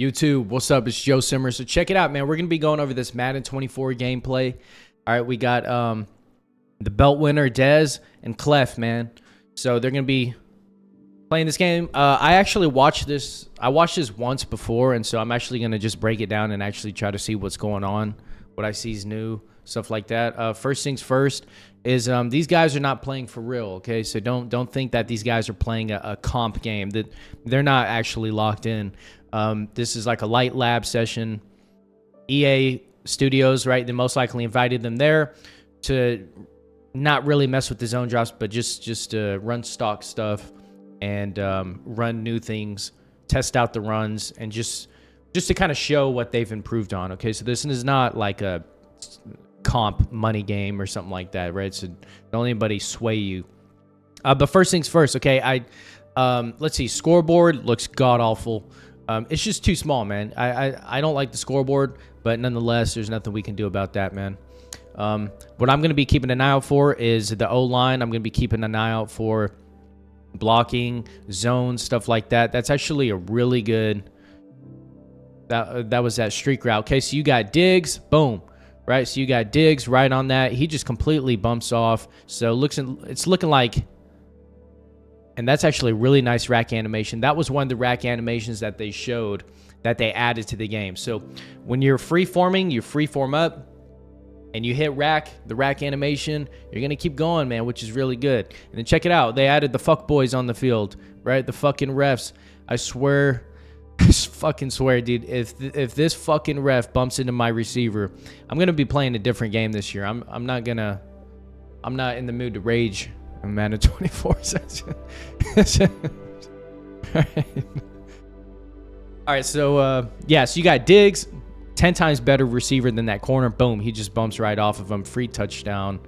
YouTube, what's up? It's Joe Simmer. So check it out, man. We're going to be going over this Madden 24 gameplay. All right, we got the belt winner, Dez, and Clef, man. So they're going to be playing this game. I actually watched this. I watched this once before, and so I'm actually going to just break it down and actually try to see what's going on, what I see is new, stuff like that. First things first is these guys are not playing for real, okay? So don't think that these guys are playing a comp game. That they're not actually locked in. This is like a light lab session. EA Studios, right? They most likely invited them there to not really mess with the zone drops, but just run stock stuff and run new things, test out the runs, and just to kind of show what they've improved on. Okay, so this is not like a comp money game or something like that, right? So don't anybody sway you. But first things first, okay? Let's see. Scoreboard looks god awful. It's just too small, man. I don't like the scoreboard, but nonetheless, there's nothing we can do about that, man. What I'm going to be keeping an eye out for is the O-line. I'm going to be keeping an eye out for blocking, zones, stuff like that. That's actually a really good... That was that streak route. Okay, so you got Diggs, boom, right? So you got Diggs right on that. He just completely bumps off. So it's looking like... And that's actually a really nice rack animation. That was one of the rack animations that they showed that they added to the game. So when you're free-forming, you free-form up, and you hit rack, the rack animation, you're going to keep going, man, which is really good. And then check it out. They added the fuck boys on the field, right? The fucking refs. I swear, I fucking swear, dude, if this fucking ref bumps into my receiver, I'm going to be playing a different game this year. I'm not in the mood to rage. I'm at a 24 session. All right, so yeah, so you got Diggs, 10 times better receiver than that corner. Boom, he just bumps right off of him. Free touchdown.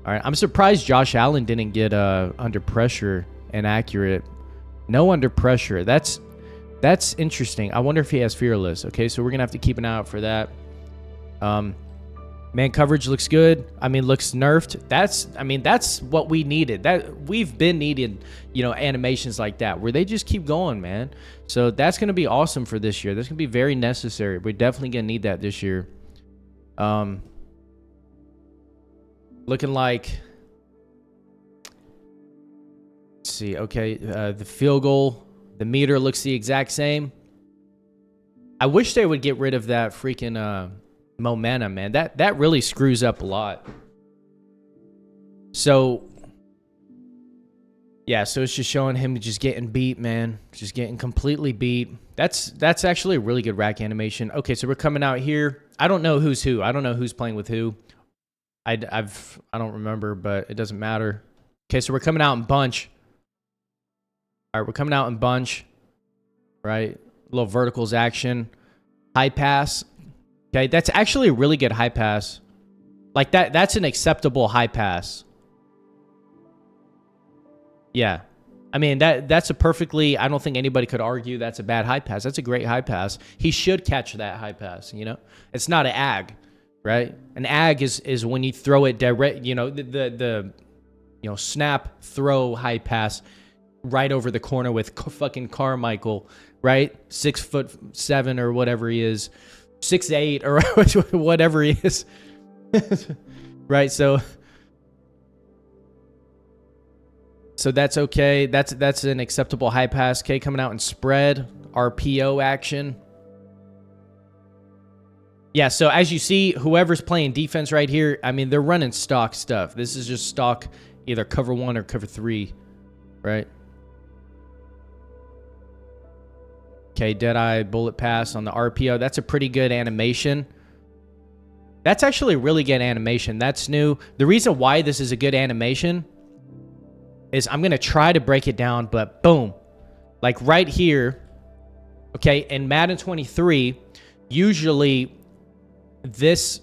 All right, I'm surprised Josh Allen didn't get under pressure and accurate. No under pressure. That's interesting. I wonder if he has fearless. Okay, so we're gonna have to keep an eye out for that. Man coverage looks good. I mean, looks nerfed. That's what we needed. That we've been needing, animations like that where they just keep going, man. So that's going to be awesome for this year. That's going to be very necessary. We're definitely going to need that this year. Looking like, let's see. Okay, the field goal, the meter looks the exact same. I wish they would get rid of that freaking momentum, man. That really screws up a lot. So yeah, so it's just showing him just getting beat, man. Just getting completely beat. That's actually a really good rack animation. Okay, so we're coming out here. I don't know who's who. I don't know who's playing with who. I don't remember, but it doesn't matter. Okay, so we're coming out in bunch. All right, we're coming out in bunch. Right? A little verticals action. High pass. Okay, that's actually a really good high pass. Like that's an acceptable high pass. Yeah. I mean, that's a perfectly, I don't think anybody could argue that's a bad high pass. That's a great high pass. He should catch that high pass, It's not an ag, right? An ag is when you throw it direct, the snap, throw, high pass right over the corner with fucking Carmichael, right? 6'7" or whatever he is. 6'8" or whatever he is. Right, so that's okay. That's an acceptable high pass. Okay, coming out in spread, RPO action. Yeah, so as you see, whoever's playing defense right here, I mean, they're running stock stuff. This is just stock, either cover 1 or cover 3, right? Okay, Deadeye bullet pass on the RPO. That's a pretty good animation. That's actually a really good animation. That's new. The reason why this is a good animation is I'm going to try to break it down, but boom. Like right here, okay, in Madden 23, usually this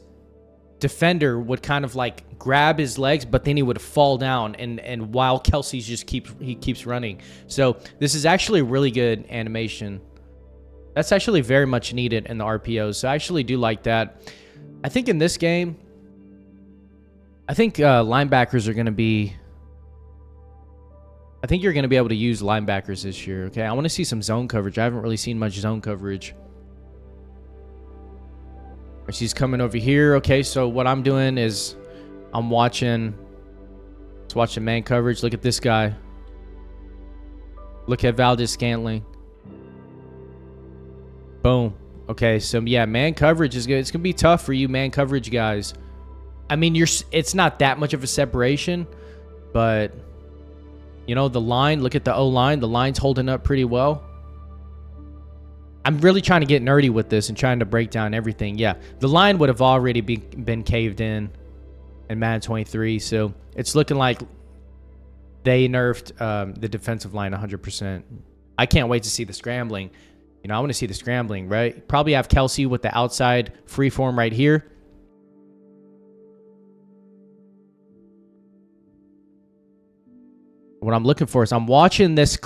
defender would kind of like grab his legs, but then he would fall down, and while Kelsey's just keeps running. So this is actually a really good animation. That's actually very much needed in the RPOs. So I actually do like that. I think in this game, linebackers are going to be... I think you're going to be able to use linebackers this year, okay? I want to see some zone coverage. I haven't really seen much zone coverage. She's coming over here. Okay, so what I'm doing is I'm watching. Let's watch the man coverage. Look at this guy. Look at Valdez Scantling. Boom. Okay, so yeah, man coverage is good. It's gonna be tough for you, man coverage guys. I mean, it's not that much of a separation, but you know the line. Look at the O line. The line's holding up pretty well. I'm really trying to get nerdy with this and trying to break down everything. Yeah, the line would have already been caved in Madden 23, so it's looking like they nerfed the defensive line 100%. I can't wait to see the scrambling. You know, I want to see the scrambling, right? Probably have Kelsey with the outside freeform right here. What I'm looking for is I'm watching this.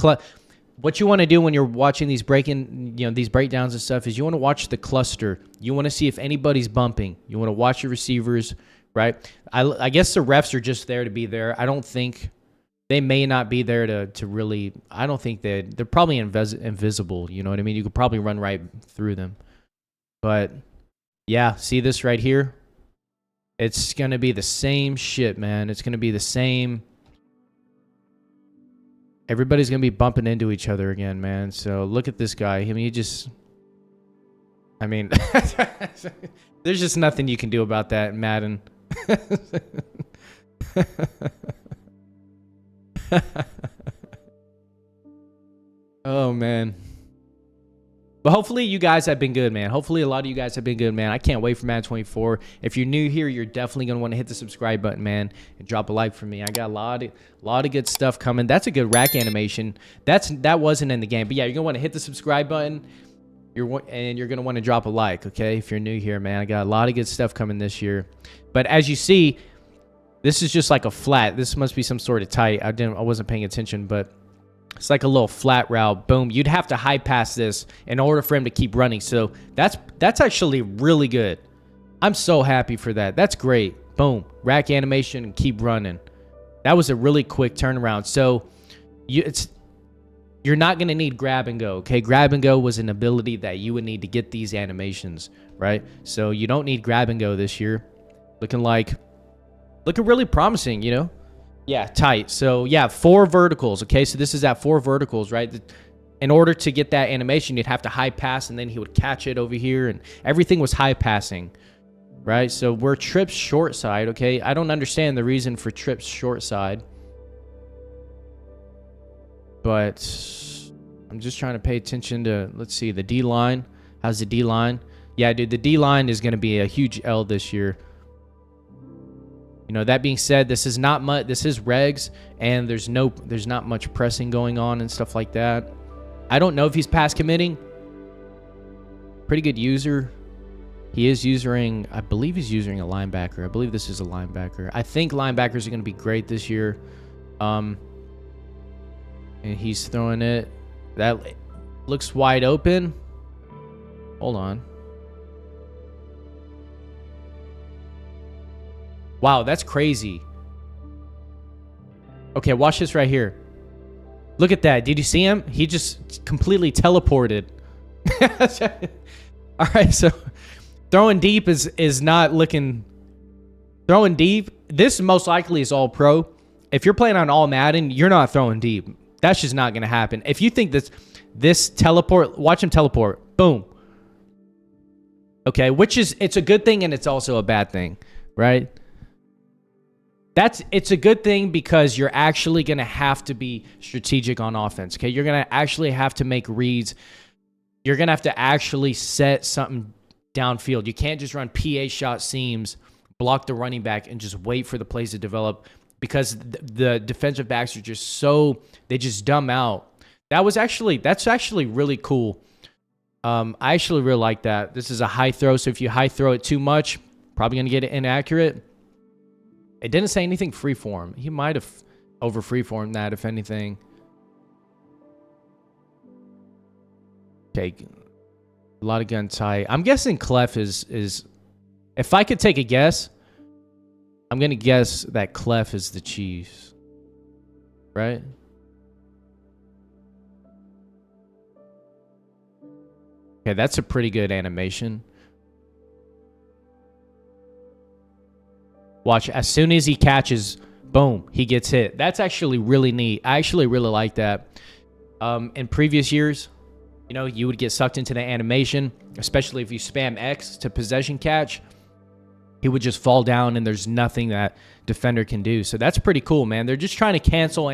What you want to do when you're watching these these breakdowns and stuff is you want to watch the cluster. You want to see if anybody's bumping. You want to watch your receivers, right? I guess the refs are just there to be there. I don't think they may not be there to really. I don't think they're probably invisible. You know what I mean? You could probably run right through them. But yeah, see this right here? It's gonna be the same shit, man. It's gonna be the same. Everybody's going to be bumping into each other again, man. So look at this guy. I mean, there's just nothing you can do about that in Madden. Oh, man. But hopefully you guys have been good, man. Hopefully a lot of you guys have been good, man. I can't wait for Madden 24. If you're new here, you're definitely going to want to hit the subscribe button, man, and drop a like for me. I got a lot of good stuff coming. That's a good rack animation. That wasn't in the game. But yeah, you're going to want to hit the subscribe button. You're going to want to drop a like, okay? If you're new here, man. I got a lot of good stuff coming this year. But as you see, this is just like a flat. This must be some sort of tight. I wasn't paying attention, but it's like a little flat route. Boom. You'd have to high pass this in order for him to keep running. So that's actually really good. I'm so happy for that. That's great. Boom. Rack animation and keep running. That was a really quick turnaround. So you're not going to need grab and go. Okay. Grab and go was an ability that you would need to get these animations, right? So you don't need grab and go this year. Looking really promising, you know? Yeah, tight. So, yeah, 4 verticals, okay? So this is at 4 verticals, right? In order to get that animation, you'd have to high pass, and then he would catch it over here, and everything was high passing, right? So we're trips short side, okay? I don't understand the reason for trips short side, but I'm just trying to pay attention to, let's see, the D-line. How's the D-line? Yeah, dude, the D-line is going to be a huge L this year. You know, that being said, this is not much. This is regs, and there's not much pressing going on and stuff like that. I don't know if he's pass committing. Pretty good user. He is using, I believe he's using a linebacker. I believe this is a linebacker. I think linebackers are going to be great this year. And he's throwing it. That looks wide open. Hold on. Wow, that's crazy. Okay, watch this right here. Look at that. Did you see him? He just completely teleported. All right, so throwing deep is not looking... Throwing deep, this most likely is all pro. If you're playing on all Madden, you're not throwing deep. That's just not going to happen. If you think this teleport... Watch him teleport. Boom. Okay, it's a good thing and it's also a bad thing, right? It's a good thing because you're actually going to have to be strategic on offense, okay? You're going to actually have to make reads. You're going to have to actually set something downfield. You can't just run PA shot seams, block the running back, and just wait for the plays to develop because the defensive backs are just they just dumb out. That's actually really cool. I actually really like that. This is a high throw, so if you high throw it too much, probably going to get it inaccurate. It didn't say anything freeform. He might have over freeformed that, if anything. Okay. A lot of gun tight. I'm guessing Clef is... If I could take a guess, I'm going to guess that Clef is the Chiefs. Right? Okay, that's a pretty good animation. Watch, as soon as he catches, boom, he gets hit. That's actually really neat. I actually really like that. In previous years, you know, you would get sucked into the animation, especially if you spam X to possession catch. He would just fall down and there's nothing that defender can do. So that's pretty cool, man. They're just trying to cancel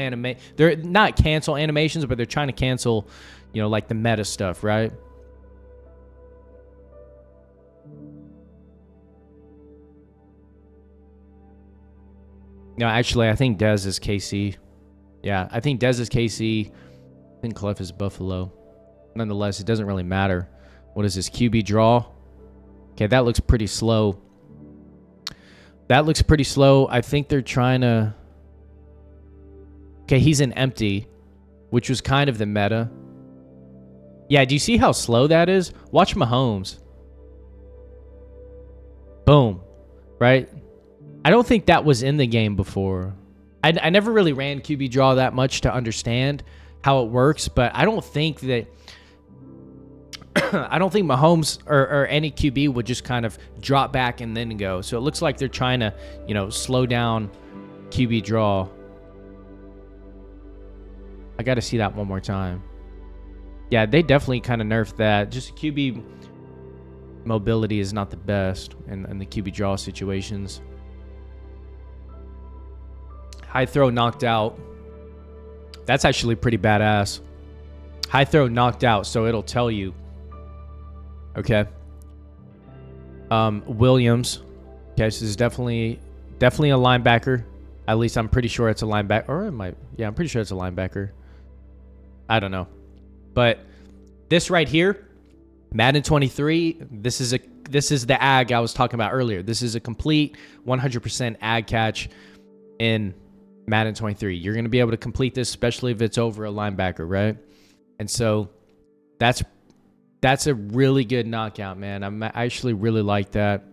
They're not cancel animations, but they're trying to cancel, you know, like the meta stuff, right? No, actually, I think Dez is KC. Yeah, I think Dez is KC. I think Clef is Buffalo. Nonetheless, it doesn't really matter. What is this? QB draw? Okay, that looks pretty slow. That looks pretty slow. I think they're trying to... Okay, he's an empty, which was kind of the meta. Yeah, do you see how slow that is? Watch Mahomes. Boom. Right? I don't think that was in the game before. I never really ran QB draw that much to understand how it works, but I don't think that... I don't think Mahomes or any QB would just kind of drop back and then go. So it looks like they're trying to, you know, slow down QB draw. I got to see that one more time. Yeah, they definitely kind of nerfed that. Just QB mobility is not the best in the QB draw situations. High throw knocked out. That's actually pretty badass. High throw knocked out, so it'll tell you. Okay. Williams. Okay, so this is definitely a linebacker. At least I'm pretty sure it's a linebacker. Or it might. Yeah, I'm pretty sure it's a linebacker. I don't know. But this right here, Madden 23, this is the ag I was talking about earlier. This is a complete 100% ag catch in Madden 23. You're going to be able to complete this, especially if it's over a linebacker, right? And so that's a really good knockout, man. I actually really like that.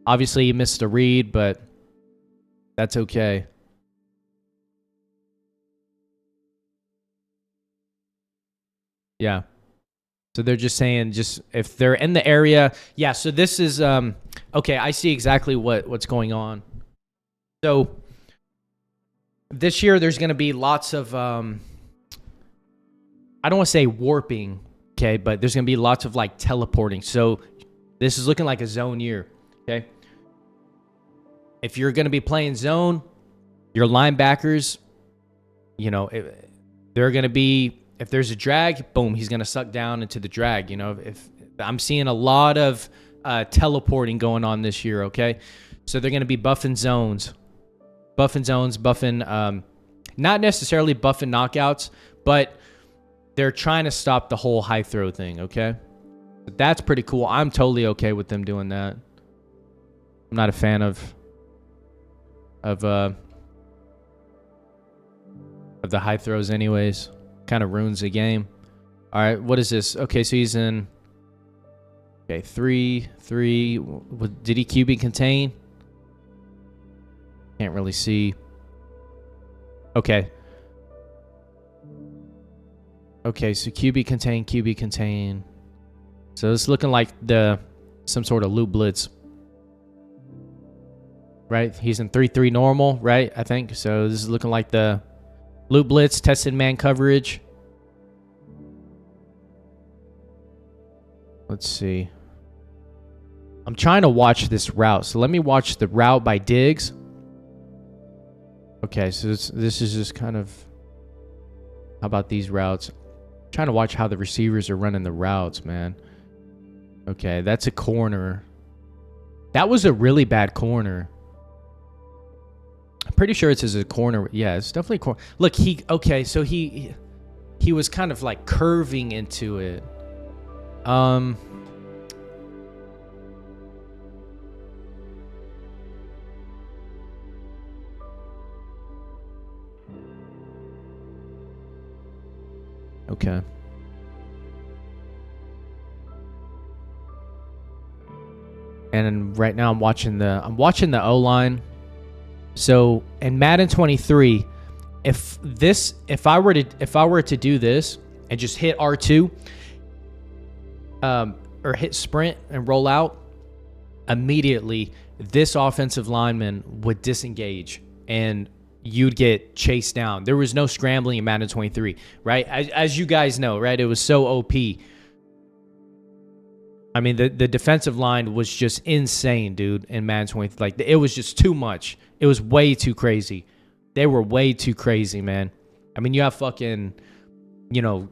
Obviously, you missed a read, but that's okay. Yeah. So they're just saying, just if they're in the area. Yeah, so this is, okay, I see exactly what's going on. So this year there's going to be lots of, I don't want to say warping, okay, but there's going to be lots of like teleporting. So this is looking like a zone year, okay? If you're going to be playing zone, your linebackers, you know, they're going to be, if there's a drag, boom, he's going to suck down into the drag. You know, if I'm seeing a lot of teleporting going on this year, okay? So they're going to be buffing zones, not necessarily buffing knockouts, but they're trying to stop the whole high throw thing, okay? But that's pretty cool. I'm totally okay with them doing that. I'm not a fan of the high throws anyways. Kind of ruins the game. All right, what is this? Okay, so he's in... Okay, 3. Did he QB contain? Can't really see. Okay. Okay, so QB contain. So it's looking like some sort of loop blitz. Right? He's in 3-3 normal, right? I think. So this is looking like the loop blitz, tested man coverage. Let's see. I'm trying to watch this route. So let me watch the route by Diggs. Okay, so this is just kind of... How about these routes? I'm trying to watch how the receivers are running the routes, man. Okay, that's a corner. That was a really bad corner. I'm pretty sure it's as a corner. Yeah, it's definitely a corner. Look, okay, so he was kind of like curving into it. Okay. And right now I'm watching the O-line. So in Madden 23, if I were to do this and just hit R2, or hit sprint and roll out, immediately this offensive lineman would disengage and you'd get chased down. There was no scrambling in Madden 23, right? As you guys know, right? It was so OP. I mean, the defensive line was just insane, dude, in Madden 23. Like, it was just too much. It was way too crazy. They were way too crazy, man. I mean, you have fucking, you know,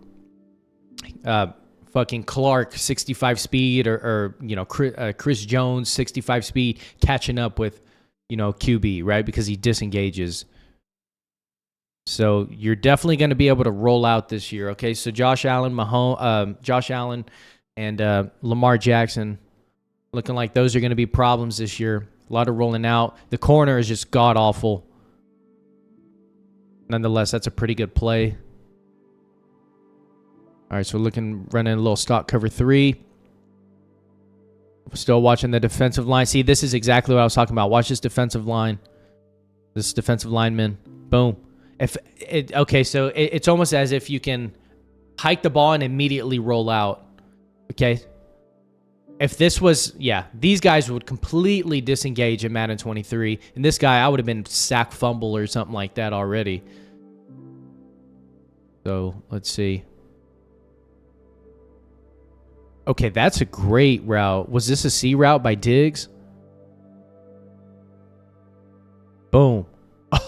fucking Clark 65 speed or you know, Chris Jones 65 speed catching up with, you know, QB, right? Because he disengages. So you're definitely going to be able to roll out this year, okay? So Josh Allen and Lamar Jackson looking like those are going to be problems this year. A lot of rolling out. The corner is just god-awful. Nonetheless, that's a pretty good play. All right, so we're running a little stock cover 3. Still watching the defensive line. See, this is exactly what I was talking about. Watch this defensive line. This defensive lineman. Boom. So it's almost as if you can hike the ball and immediately roll out. Okay. If this was, these guys would completely disengage in Madden 23. And this guy, I would have been sack fumble or something like that already. So let's see. Okay, that's a great route. Was this a C route by Diggs? Boom.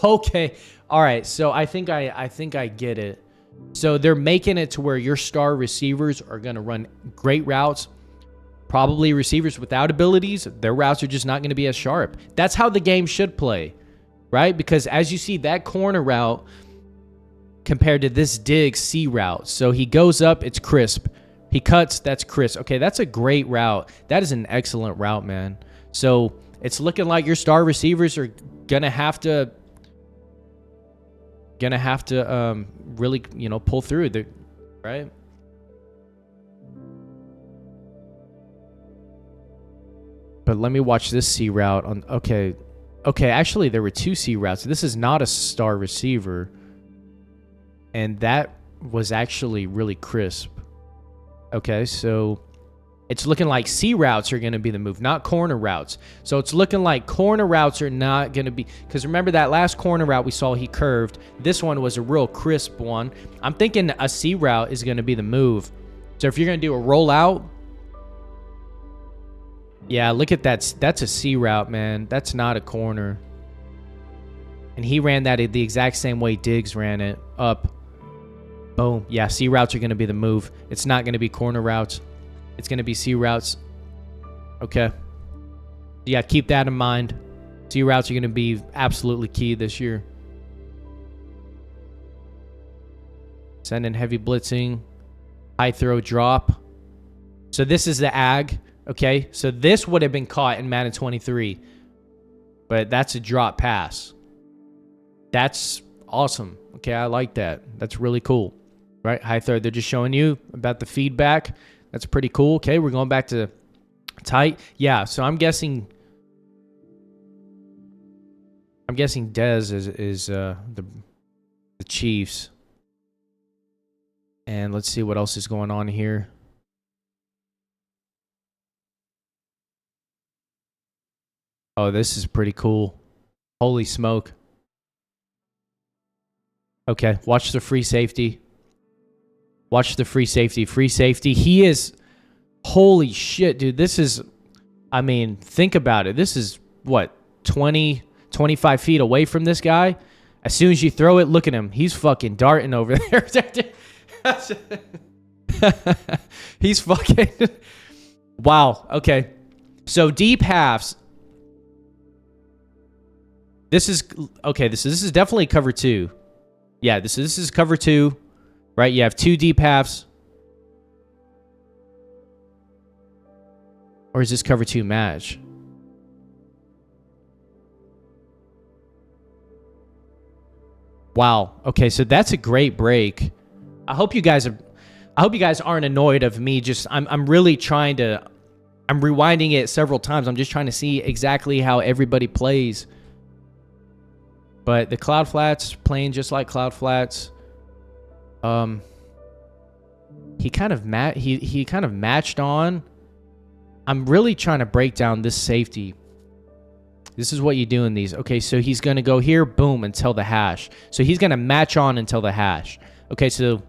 Okay. All right. So I think I get it. So they're making it to where your star receivers are going to run great routes. Probably receivers without abilities, their routes are just not going to be as sharp. That's how the game should play, right? Because as you see, that corner route compared to this Diggs C route. So he goes up, it's crisp. He cuts, that's crisp. Okay, that's a great route. That is an excellent route, man. So it's looking like your star receivers are gonna have to really, you know, pull through, right? But let me watch this C route on. Okay, actually there were 2 C routes. This is not a star receiver, and that was actually really crisp. Okay, so it's looking like C routes are going to be the move, not corner routes. So it's looking like corner routes are not going to be, because remember that last corner route we saw, he curved. This one was a real crisp one. I'm thinking a C route is going to be the move. So if you're going to do a rollout, yeah, look at that. That's a C route, man. That's not a corner. And he ran that the exact same way Diggs ran it, up. Boom. Yeah, C routes are going to be the move. It's not going to be corner routes. It's going to be C routes. Okay. Yeah, keep that in mind. C routes are going to be absolutely key this year. Send in heavy blitzing. High throw drop. So this is the ag. Okay. So this would have been caught in Madden 23. But that's a drop pass. That's awesome. Okay, I like that. That's really cool. Right? High throw. They're just showing you about the feedback. That's pretty cool. Okay, we're going back to tight. Yeah, so I'm guessing Dez is the Chiefs. And let's see what else is going on here. Oh, this is pretty cool. Holy smoke. Okay, watch the free safety. Watch the free safety. Free safety. He is... Holy shit, dude. This is... I mean, think about it. This is, what, 20, 25 feet away from this guy? As soon as you throw it, look at him. He's fucking darting over there. He's fucking... Wow. Okay. So, deep halves... This is... Okay, this is definitely cover 2. Yeah, this is cover 2, right? You have 2 deep halves. Or is this cover 2 match? Wow. Okay, so that's a great break. I hope you guys aren't annoyed of me. I'm really trying to. I'm rewinding it several times. I'm just trying to see exactly how everybody plays. But the Cloud Flats playing just like Cloud Flats. He kind of matched on. I'm really trying to break down this safety. This is what you do in these. Okay, so he's going to go here, boom, until the hash. So he's going to match on until the hash. Okay, so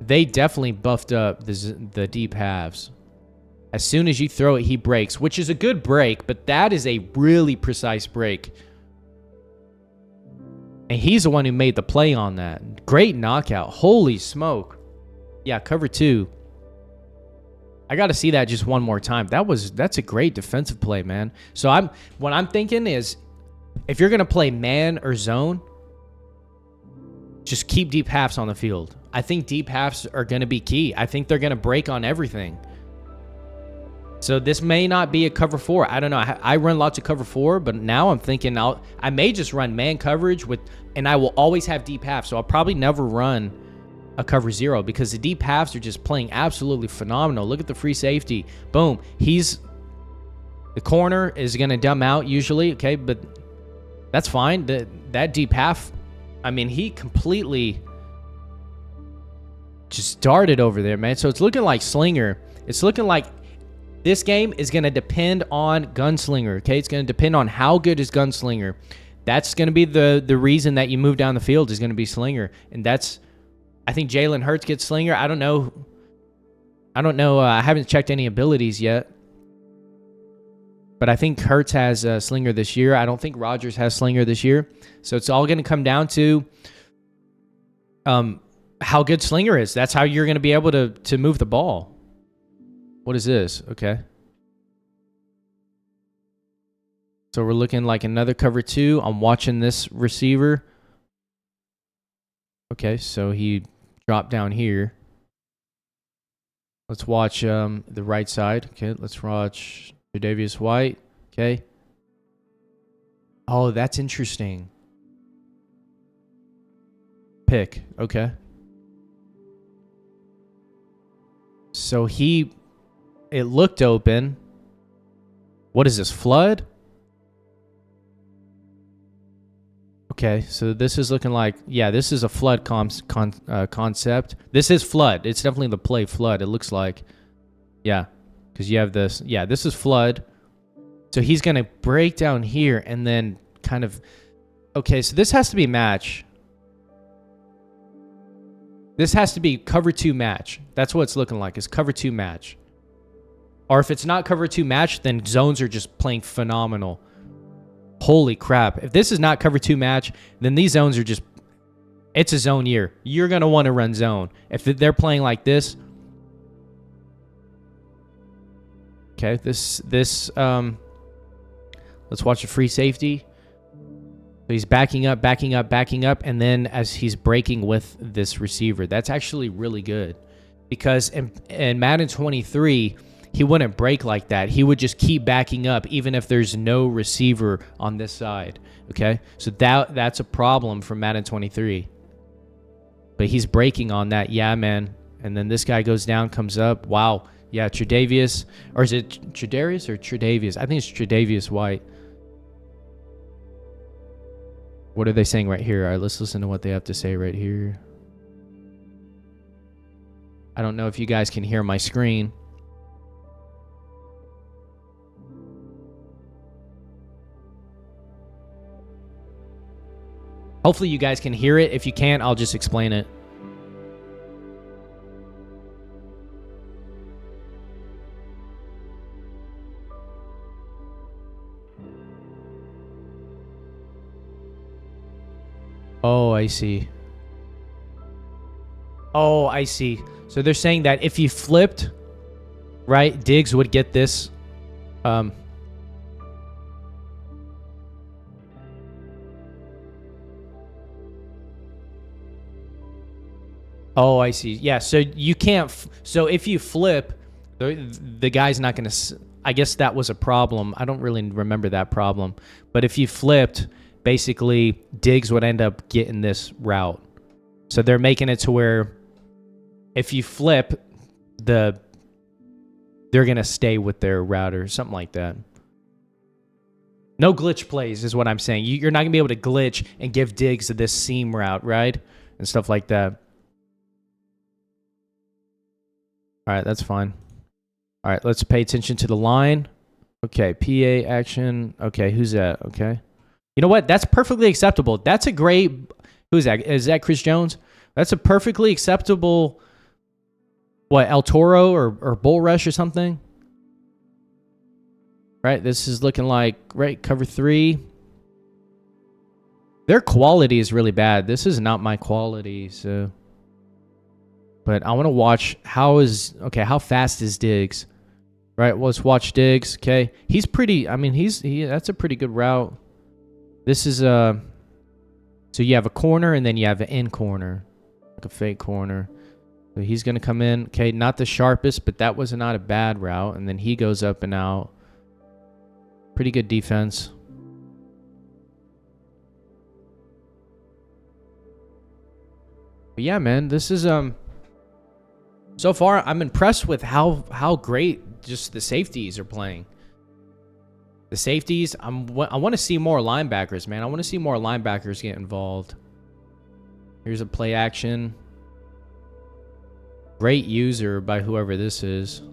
they definitely buffed up the deep halves. As soon as you throw it, he breaks, which is a good break, but that is a really precise break. And he's the one who made the play on that. Great knockout. Holy smoke. Yeah, cover 2. I got to see that just one more time. That's a great defensive play, man. So what I'm thinking is, if you're going to play man or zone, just keep deep halves on the field. I think deep halves are going to be key. I think they're going to break on everything. So this may not be a cover 4. I don't know. I run lots of cover 4, but now I'm thinking I may just run man coverage and I will always have deep halves. So I'll probably never run a cover 0 because the deep halves are just playing absolutely phenomenal. Look at the free safety. Boom. The corner is going to dumb out usually. Okay. But that's fine. That deep half, I mean, he completely just darted over there, man. So it's looking like Slinger. It's looking like this game is going to depend on Gunslinger, okay? It's going to depend on how good is Gunslinger. That's going to be the reason that you move down the field is going to be Slinger. And I think Jalen Hurts gets Slinger. I don't know. I haven't checked any abilities yet. But I think Hurts has Slinger this year. I don't think Rodgers has Slinger this year. So it's all going to come down to how good Slinger is. That's how you're going to be able to move the ball. What is this? Okay. So we're looking like another cover 2. I'm watching this receiver. Okay, so he dropped down here. Let's watch the right side. Okay, let's watch Tre'Davious White. Okay. Oh, that's interesting. Pick. Okay. So it looked open. What is this, flood? Okay, so this is looking like, yeah, this is a flood concept. This is flood. It's definitely the play flood, it looks like. Yeah, because you have this. Yeah, this is flood. So he's going to break down here and then kind of... Okay, so this has to be match. This has to be cover 2 match. That's what it's looking like. It's cover 2 match. Or if it's not cover 2 match, then zones are just playing phenomenal. Holy crap. If this is not cover 2 match, then these zones are just... It's a zone year. You're going to want to run zone. If they're playing like this... Okay, let's watch a free safety. So he's backing up, and then as he's breaking with this receiver. That's actually really good. Because in Madden 23... he wouldn't break like that. He would just keep backing up even if there's no receiver on this side. Okay? So that's a problem for Madden 23. But he's breaking on that. Yeah, man. And then this guy goes down, comes up. Wow. Yeah, Tre'Davious. Or is it Tre'Davious or Tre'Davious? I think it's Tre'Davious White. What are they saying right here? All right, let's listen to what they have to say right here. I don't know if you guys can hear my screen. Hopefully you guys can hear it. If you can't, I'll just explain it. Oh, I see. Oh, I see. So they're saying that if you flipped, right, Diggs would get this. Oh, I see. Yeah, so you can't... So if you flip, the guy's not going to... I guess that was a problem. I don't really remember that problem. But if you flipped, basically, Diggs would end up getting this route. So they're making it to where if you flip, they're going to stay with their route or something like that. No glitch plays is what I'm saying. You're not going to be able to glitch and give Diggs this seam route, right? And stuff like that. All right, that's fine. All right, let's pay attention to the line. Okay, PA action. Okay, who's that? Okay. You know what? That's perfectly acceptable. That's a great... Who's that? Is that Chris Jones? That's a perfectly acceptable... What, El Toro or Bull Rush or something? Right, this is looking like... Right, cover 3. Their quality is really bad. This is not my quality, so... But I want to watch how fast is Diggs? Right, well, let's watch Diggs. Okay, he's pretty. I mean, that's a pretty good route. This is so you have a corner and then you have an in corner, like a fake corner. So he's gonna come in. Okay, not the sharpest, but that was not a bad route. And then he goes up and out. Pretty good defense. But yeah, man, this is so far I'm impressed with how great just the safeties are playing. The safeties, I want to see more linebackers, man. I want to see more linebackers get involved. Here's a play action. Great user by whoever this is.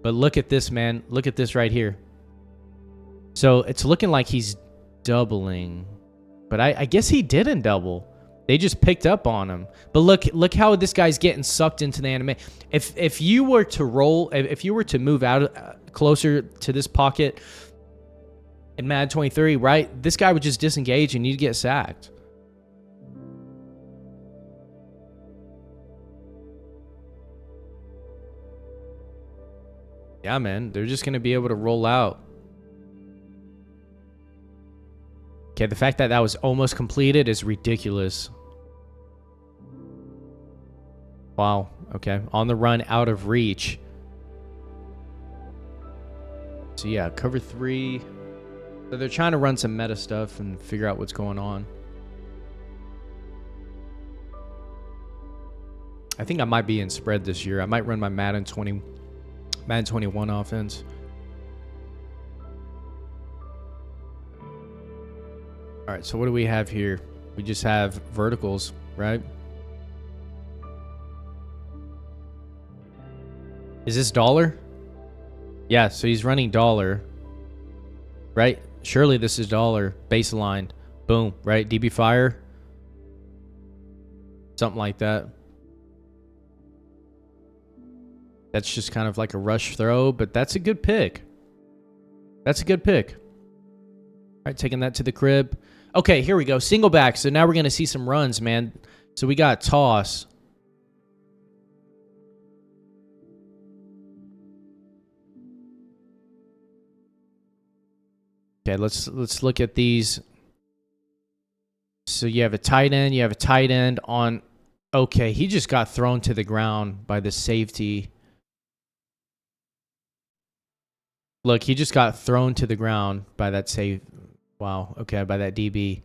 But look at this, man. Look at this right here. So it's looking like he's doubling. But I guess he didn't double. They just picked up on him. But look how this guy's getting sucked into the anime. If you were to roll, if you were to move out closer to this pocket in Madden 23, right? This guy would just disengage and you'd get sacked. Yeah, man. They're just going to be able to roll out. Okay, the fact that that was almost completed is ridiculous. Wow. Okay. On the run, out of reach. So yeah, cover 3. So they're trying to run some meta stuff and figure out what's going on. I think I might be in spread this year. I might run my Madden 21 offense. All right, so what do we have here? We just have verticals, right? Is this dollar? Yeah, so he's running dollar, right? Surely this is dollar baseline. Boom, right? DB fire. Something like that. That's just kind of like a rush throw, but that's a good pick. That's a good pick. All right, taking that to the crib. Okay, here we go. Single back. So now we're going to see some runs, man. So we got toss. Okay, let's look at these. So you have a tight end. You have a tight end on... Okay, he just got thrown to the ground by the safety. Look, he just got thrown to the ground by that save. Wow. Okay, by that DB.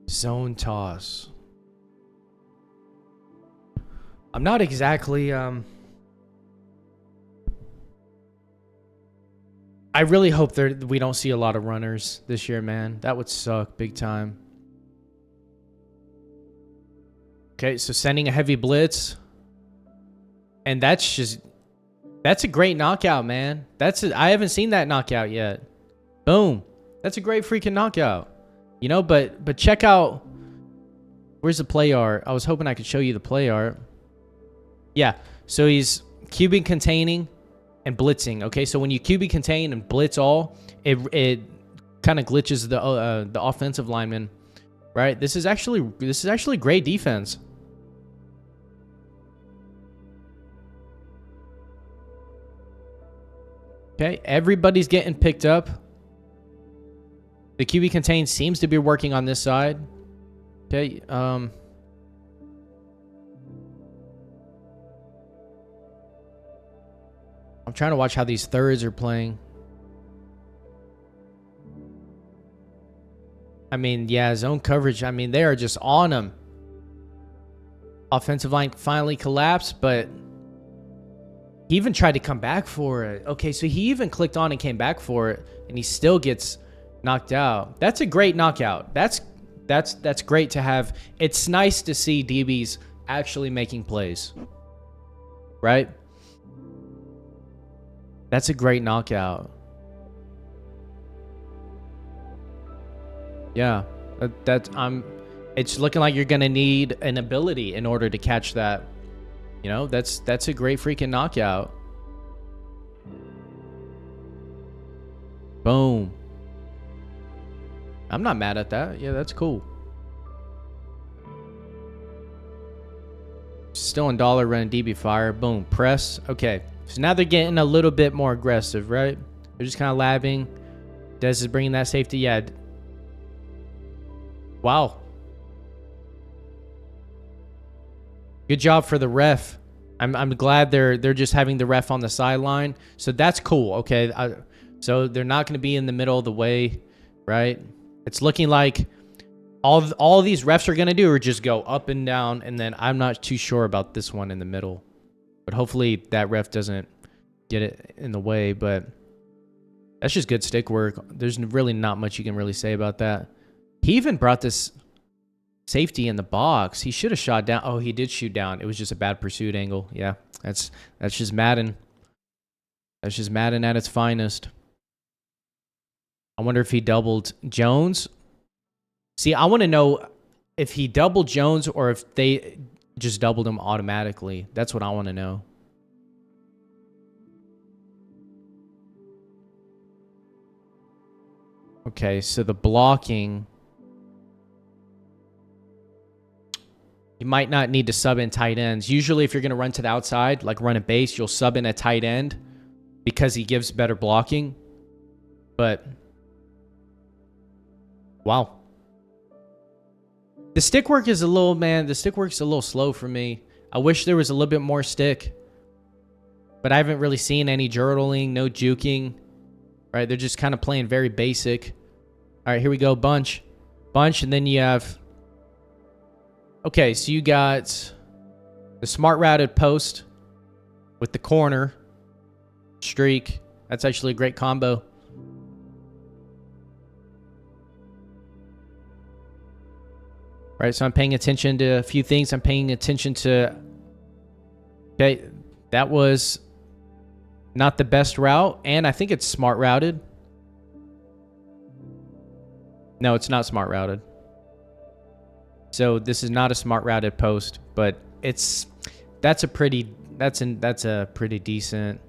Zone toss. I'm not exactly I really hope we don't see a lot of runners this year, man. That would suck big time. Okay, so sending a heavy blitz. And that's a great knockout, man. I haven't seen that knockout yet. Boom. That's a great freaking knockout. You know, but check out, where's the play art? I was hoping I could show you the play art. Yeah, so he's QB containing and blitzing. Okay, so when you QB contain and blitz all, it kind of glitches the offensive lineman, right? This is actually great defense. Okay, everybody's getting picked up. The QB contain seems to be working on this side. Okay, I'm trying to watch how these thirds are playing. I mean, yeah, zone coverage. I mean, they are just on him. Offensive line finally collapsed, but he even tried to come back for it. Okay, so he even clicked on and came back for it, and he still gets knocked out. That's a great knockout. That's That's great to have. It's nice to see DBs actually making plays, right? That's a great knockout. Yeah, it's looking like you're gonna need an ability in order to catch that. You know, that's a great freaking knockout. Boom. I'm not mad at that. Yeah, that's cool. Still in dollar running DB fire. Boom. Press. Okay. So now they're getting a little bit more aggressive, right? They're just kind of labbing. Dez is bringing that safety. Yeah. Wow. Good job for the ref. I'm glad they're just having the ref on the sideline. So that's cool. Okay. So they're not going to be in the middle of the way, right? It's looking like all these refs are going to do are just go up and down, and then I'm not too sure about this one in the middle. But hopefully that ref doesn't get it in the way, but that's just good stick work. There's really not much you can really say about that. He even brought this safety in the box. He should have shot down. Oh, he did shoot down. It was just a bad pursuit angle. Yeah, that's just Madden. That's just Madden at its finest. I wonder if he doubled Jones. See, I want to know if he doubled Jones or if they just doubled him automatically. That's what I want to know. Okay, so the blocking. You might not need to sub in tight ends. Usually if you're going to run to the outside, like run a base, you'll sub in a tight end because he gives better blocking. But, wow. The stick work is a little, man, the stick work's a little slow for me. I wish there was a little bit more stick. But I haven't really seen any journaling, no juking. Right, they're just kind of playing very basic. All right, here we go, bunch. Bunch, and then you have... Okay, so you got the smart routed post with the corner streak. That's actually a great combo. Right, so I'm paying attention to a few things. I'm paying attention to... Okay, that was not the best route, and I think it's smart routed. No, it's not smart routed. So this is not a smart routed post, but that's a pretty decent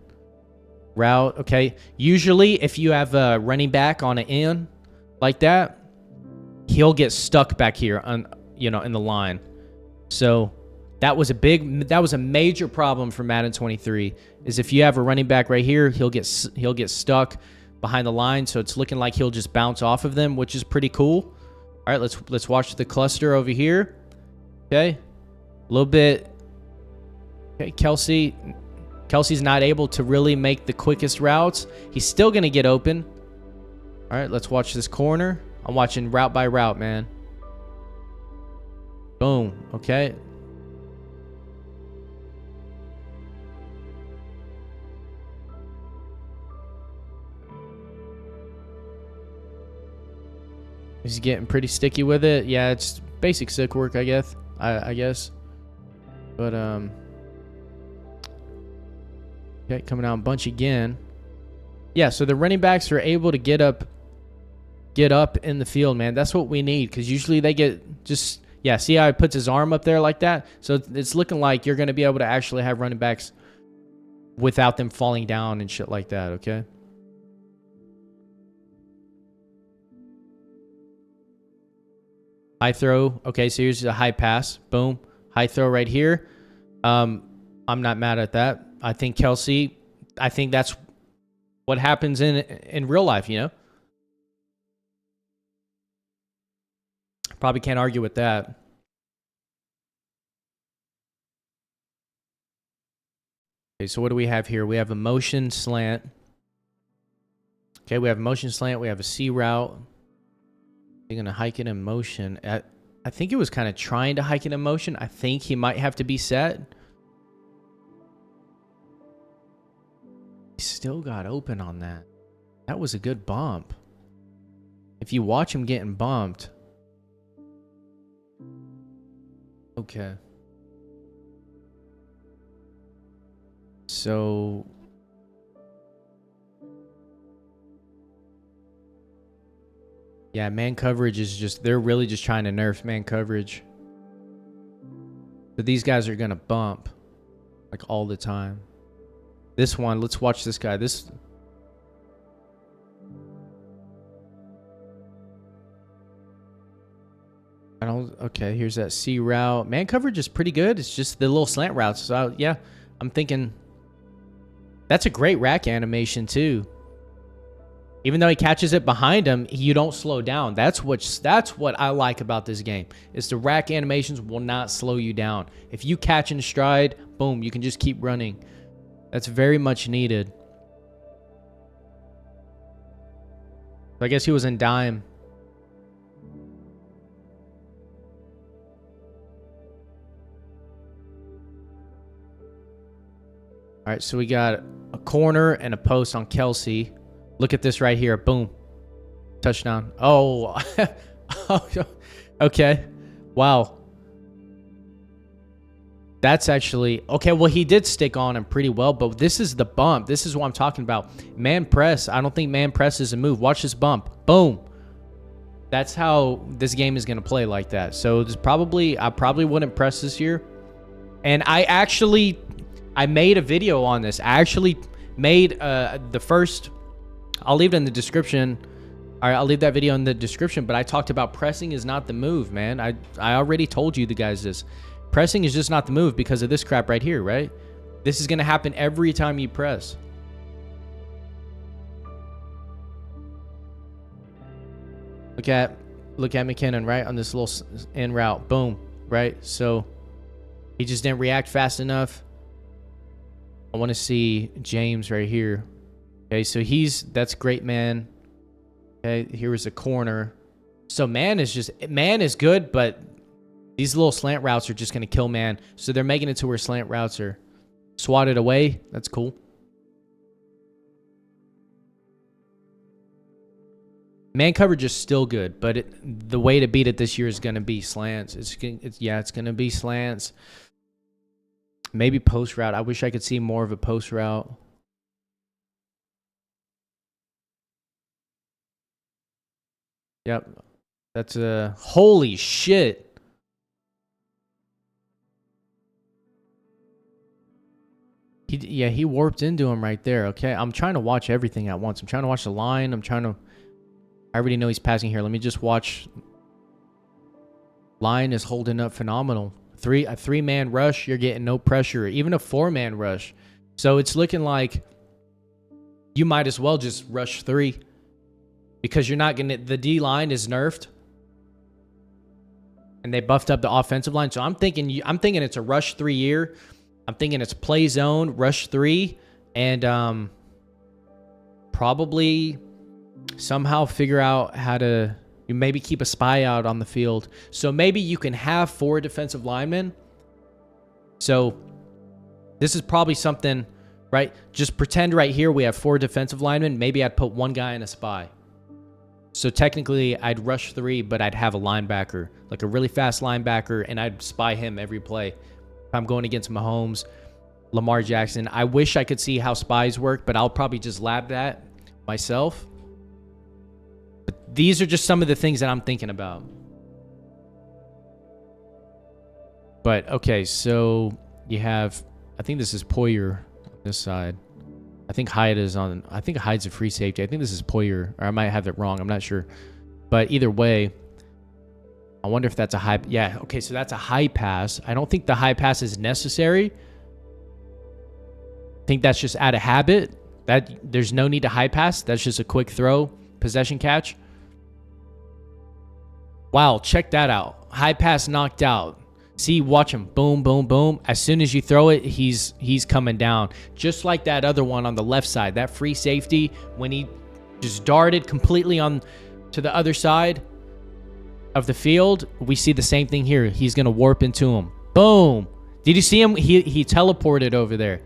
route. Okay, usually if you have a running back on an in like that, he'll get stuck back here on in the line. So that was a major problem for Madden 23. Is if you have a running back right here, he'll get stuck behind the line. So it's looking like he'll just bounce off of them, which is pretty cool. All right, let's watch the cluster over here. Okay, a little bit. Okay, Kelsey's not able to really make the quickest routes. He's still gonna get open. All right, let's watch this corner. I'm watching route by route, man. Boom. Okay. He's getting pretty sticky with it. Yeah, it's basic stick work, I guess. I guess. But okay, coming out a bunch again. Yeah, so the running backs are able to get up in the field, man. That's what we need, because usually they get just... Yeah, see how he puts his arm up there like that? So it's looking like you're going to be able to actually have running backs without them falling down and shit like that, okay? High throw. Okay, so here's a high pass. Boom. High throw right here. I'm not mad at that. I think Kelsey, I think that's what happens in real life, Probably can't argue with that. Okay, so what do we have here? We have a motion slant. Okay, we have a motion slant. We have a C route. You're going to hike it in motion. I think it was kind of trying to hike it in motion. I think he might have to be set. He still got open on that. That was a good bump. If you watch him getting bumped, Okay. So yeah, man coverage is just, they're really just trying to nerf man coverage. But these guys are going to bump like all the time. This one, let's watch this guy. This. I don't, okay, here's that C route. Man coverage is pretty good. It's just the little slant routes. So yeah, I'm thinking that's a great rack animation too. Even though he catches it behind him, you don't slow down. That's what I like about this game. Is the rack animations will not slow you down. If you catch in stride, boom, you can just keep running. That's very much needed. I guess he was in dime. All right, so we got a corner and a post on Kelsey. Look at this right here. Boom. Touchdown. Oh. Okay. Wow. That's actually... Okay, well, he did stick on him pretty well, but this is the bump. This is what I'm talking about. Man press. I don't think man press is a move. Watch this bump. Boom. That's how this game is going to play like that. So I probably wouldn't press this year. And I made a video on this. I actually made the first... I'll leave it in the description. All right, I'll leave that video in the description, but I talked about pressing is not the move, man. I already told you guys this. Pressing is just not the move because of this crap right here, right? This is going to happen every time you press. Look at McKinnon, right? On this little in route. Boom, right? So he just didn't react fast enough. I want to see James right here. Okay, so that's great, man. Okay, here is a corner. So man is good, but these little slant routes are just going to kill man. So they're making it to where slant routes are swatted away. That's cool. Man coverage is still good, but the way to beat it this year is going to be slants. It's going to be slants. Maybe post route. I wish I could see more of a post route. Yep. That's a... Holy shit. He warped into him right there. Okay, I'm trying to watch everything at once. I'm trying to watch the line. I already know he's passing here. Let me just watch. Line is holding up phenomenal. A three-man rush, you're getting no pressure. Even a four-man rush. So it's looking like you might as well just rush three. Because you're not going to... The D-line is nerfed. And they buffed up the offensive line. So I'm thinking it's a rush 3 year. I'm thinking it's play zone, rush 3. And probably somehow figure out how to... You maybe keep a spy out on the field. So maybe you can have 4 defensive linemen. So this is probably something, right? Just pretend right here we have 4 defensive linemen. Maybe I'd put 1 guy in a spy. So technically, I'd rush 3, but I'd have a linebacker, like a really fast linebacker, and I'd spy him every play. If I'm going against Mahomes, Lamar Jackson, I wish I could see how spies work, but I'll probably just lab that myself. But these are just some of the things that I'm thinking about. But, okay, so you have, I think this is Poyer on this side. I think Hyde's a free safety. I think this is Poyer, or I might have it wrong. I'm not sure. But either way, I wonder if that's a high... Yeah, okay, so that's a high pass. I don't think the high pass is necessary. I think that's just out of habit. There's no need to high pass. That's just a quick throw, possession catch. Wow, check that out. High pass knocked out. See, watch him. Boom, boom, boom. As soon as you throw it, he's coming down. Just like that other one on the left side. That free safety, when he just darted completely to the other side of the field, we see the same thing here. He's going to warp into him. Boom. Did you see him? He teleported over there.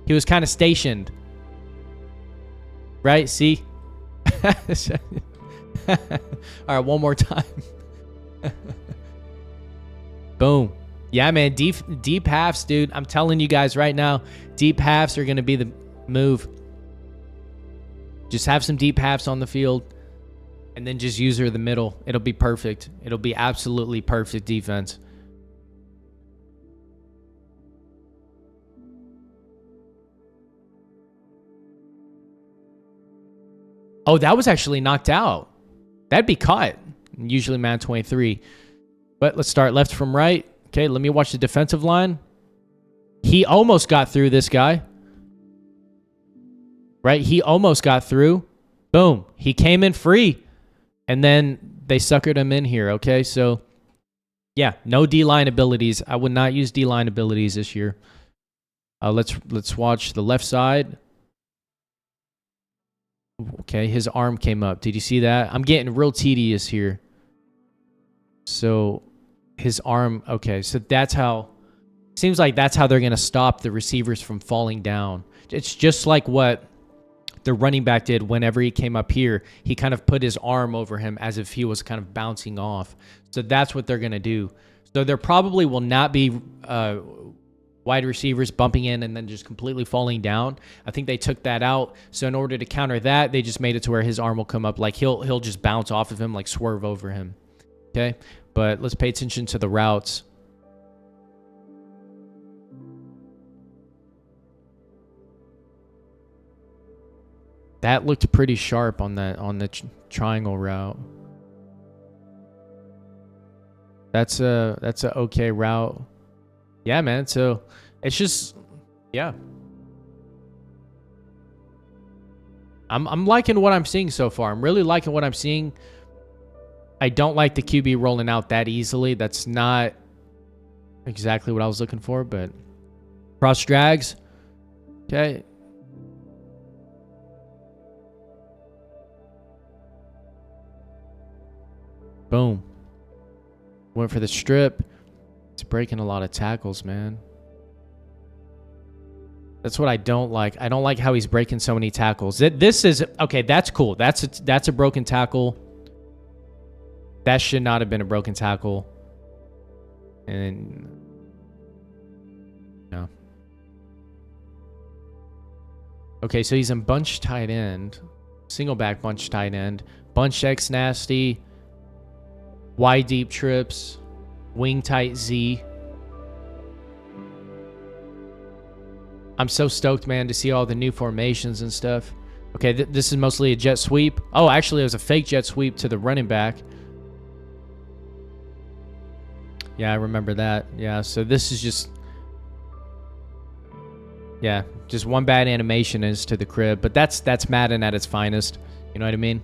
He was kind of stationed. Right? See? All right, one more time. Boom. Yeah, man. Deep halves, dude. I'm telling you guys right now, deep halves are going to be the move. Just have some deep halves on the field and then just use her in the middle. It'll be perfect. It'll be absolutely perfect defense. Oh, that was actually knocked out. That'd be caught. Usually man 23. But let's start left from right. Okay, let me watch the defensive line. He almost got through this guy. Right? He almost got through. Boom. He came in free. And then they suckered him in here. Okay, so yeah, no D-line abilities. I would not use D-line abilities this year. Let's watch the left side. Okay, his arm came up. Did you see that? I'm getting real tedious here. So his arm, okay, so that's how, seems like that's how they're going to stop the receivers from falling down. It's just like what the running back did whenever he came up here. He kind of put his arm over him as if he was kind of bouncing off. So that's what they're going to do. So there probably will not be wide receivers bumping in and then just completely falling down. I think they took that out. So in order to counter that, they just made it to where his arm will come up. Like he'll just bounce off of him, like swerve over him. Okay, but let's pay attention to the routes. That looked pretty sharp on the triangle route. That's a okay route. Yeah, man. So it's just, yeah. I'm liking what I'm seeing so far. I'm really liking what I'm seeing. I don't like the QB rolling out that easily. That's not exactly what I was looking for, but cross drags. Okay. Boom. Went for the strip. It's breaking a lot of tackles, man. That's what I don't like. I don't like how he's breaking so many tackles. This is, okay, that's cool. That's a broken tackle. That should not have been a broken tackle. And no. Okay, so he's in bunch tight end. Single back bunch tight end. Bunch X nasty. Wide deep trips. Wing tight Z. I'm so stoked, man, to see all the new formations and stuff. Okay, this is mostly a jet sweep. Oh, actually, it was a fake jet sweep to the running back. Yeah, I remember that. Yeah, so this is just... yeah, just one bad animation is to the crib. But that's Madden at its finest. You know what I mean?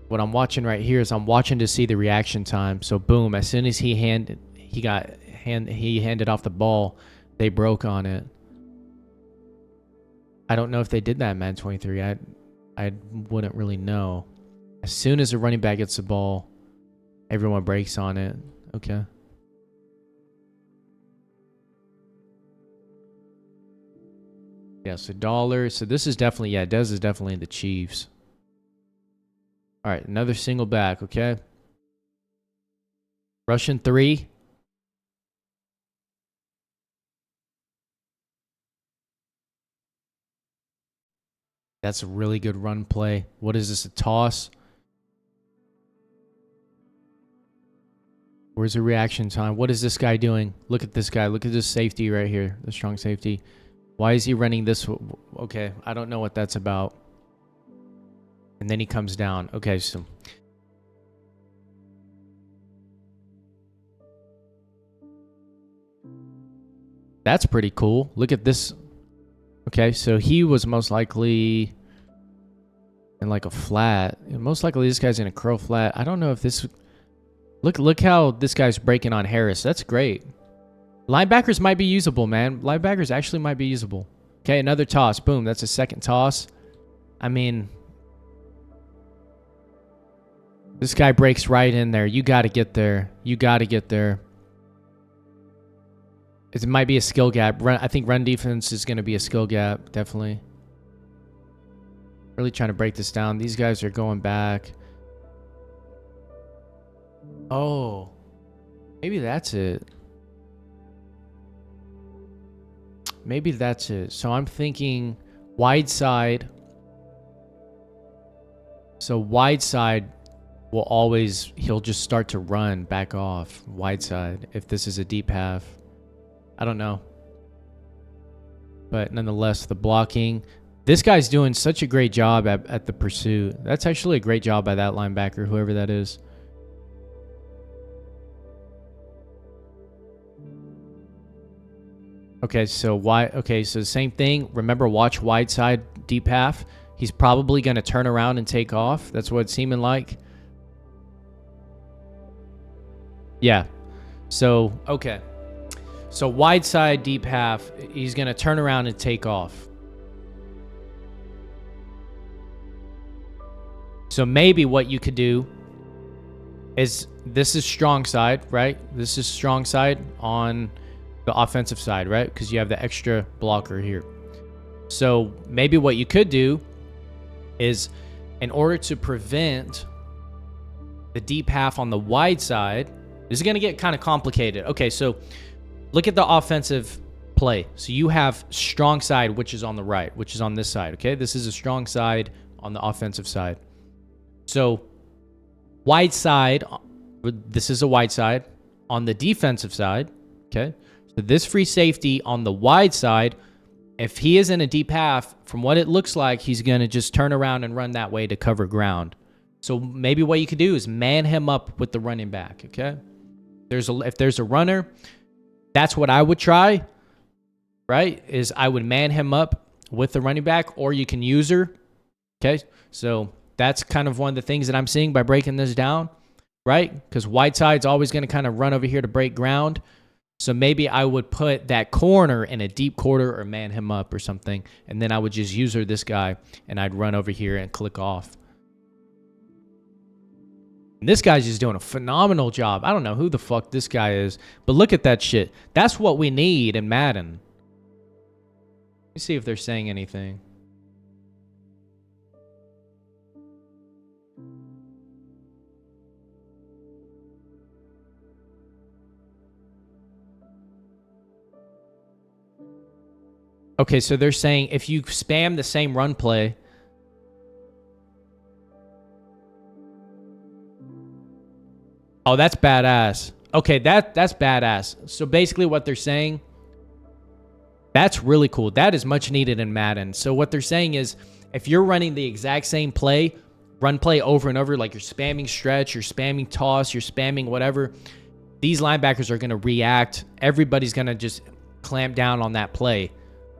What I'm watching right here is I'm watching to see the reaction time. So boom, as soon as he handed off the ball, they broke on it. I don't know if they did that in Madden 23. I wouldn't really know. As soon as the running back gets the ball, everyone breaks on it. Okay. Yeah, so $. So this is definitely, yeah, Dez is definitely the Chiefs. All right, another single back, okay? Russian 3. That's a really good run play. What is this, a toss? Where's the reaction time? What is this guy doing? Look at this guy. Look at this safety right here, the strong safety. Why is he running this? Okay, I don't know what that's about. And then he comes down. Okay, so... that's pretty cool. Look at this. Okay, so he was most likely in like a flat. Most likely this guy's in a curl flat. I don't know if this... Look how this guy's breaking on Harris. That's great. Linebackers might be usable, man. Linebackers actually might be usable. Okay, another toss. Boom, that's a second toss. I mean... this guy breaks right in there. You got to get there. You got to get there. It might be a skill gap. I think run defense is going to be a skill gap, definitely. Really trying to break this down. These guys are going back. Oh, maybe that's it. Maybe that's it. So I'm thinking wide side. So wide side will always, he'll just start to run back off wide side if this is a deep half. I don't know. But nonetheless, the blocking. This guy's doing such a great job at the pursuit. That's actually a great job by that linebacker, whoever that is. Okay, so so same thing. Remember, watch wide side, deep half. He's probably going to turn around and take off. That's what it's seeming like. Yeah. So, okay. So wide side, deep half. He's going to turn around and take off. So maybe what you could do is, this is strong side, right? This is strong side on the offensive side, right? Because you have the extra blocker here. So maybe what you could do is, in order to prevent the deep half on the wide side, this is going to get kind of complicated. Okay, so look at the offensive play. So you have strong side, which is on the right, which is on this side, okay? This is a strong side on the offensive side. So wide side, this is a wide side. On the defensive side, okay? So this free safety on the wide side, if he is in a deep half, from what it looks like, he's going to just turn around and run that way to cover ground. So maybe what you could do is man him up with the running back, okay? If there's a runner, that's what I would try, right? Is I would man him up with the running back, or you can use her, okay? So that's kind of one of the things that I'm seeing by breaking this down, right? Because wide side's always going to kind of run over here to break ground. So maybe I would put that corner in a deep quarter or man him up or something, and then I would just use this guy, and I'd run over here and click off. And this guy's just doing a phenomenal job. I don't know who the fuck this guy is, but look at that shit. That's what we need in Madden. Let me see if they're saying anything. Okay, so they're saying if you spam the same run play. Oh, that's badass. Okay, that's badass. So basically what they're saying, that's really cool. That is much needed in Madden. So what they're saying is, if you're running the exact same play, run play over and over, like you're spamming stretch, you're spamming toss, you're spamming whatever, these linebackers are going to react. Everybody's going to just clamp down on that play.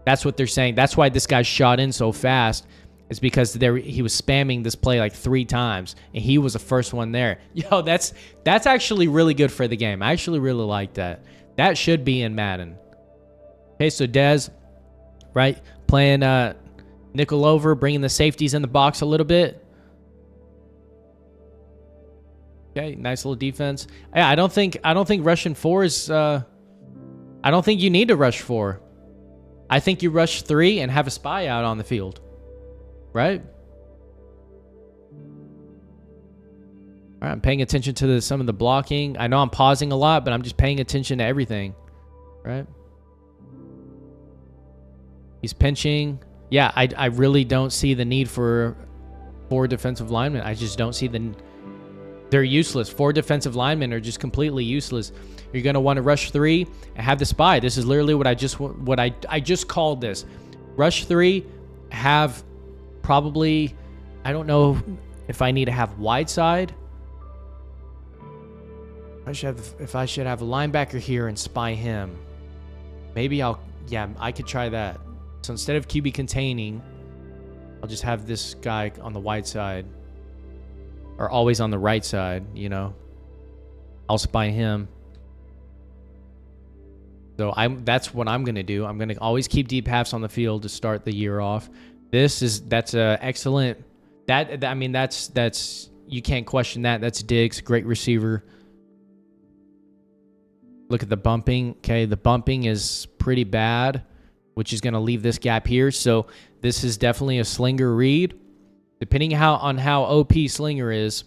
That's what they're saying. That's why this guy shot in so fast, is because he was spamming this play like 3 times, and he was the first one there. Yo, that's actually really good for the game. I actually really like that. That should be in Madden. Okay, so Dez, right, playing nickel over, bringing the safeties in the box a little bit. Okay, nice little defense. Yeah, I don't think rushing 4 is. I don't think you need to rush 4. I think you rush 3 and have a spy out on the field. Right? All right, I'm paying attention to some of the blocking. I know I'm pausing a lot, but I'm just paying attention to everything. Right? He's pinching. Yeah, I really don't see the need for 4 defensive linemen. I just don't see they're useless. 4 defensive linemen are just completely useless. You're going to want to rush 3 and have the spy. This is literally what I just called this. Rush 3, have probably, I don't know if I need to have wide side. If I should have a linebacker here and spy him. Maybe I could try that. So instead of QB containing, I'll just have this guy on the wide side. Or always on the right side, you know. I'll spy him. So that's what I'm gonna do. I'm gonna always keep deep halves on the field to start the year off. That's a excellent. I mean that's you can't question that. That's Diggs, great receiver. Look at the bumping. Okay, the bumping is pretty bad, which is gonna leave this gap here. So this is definitely a slinger read. Depending on how OP Slinger is.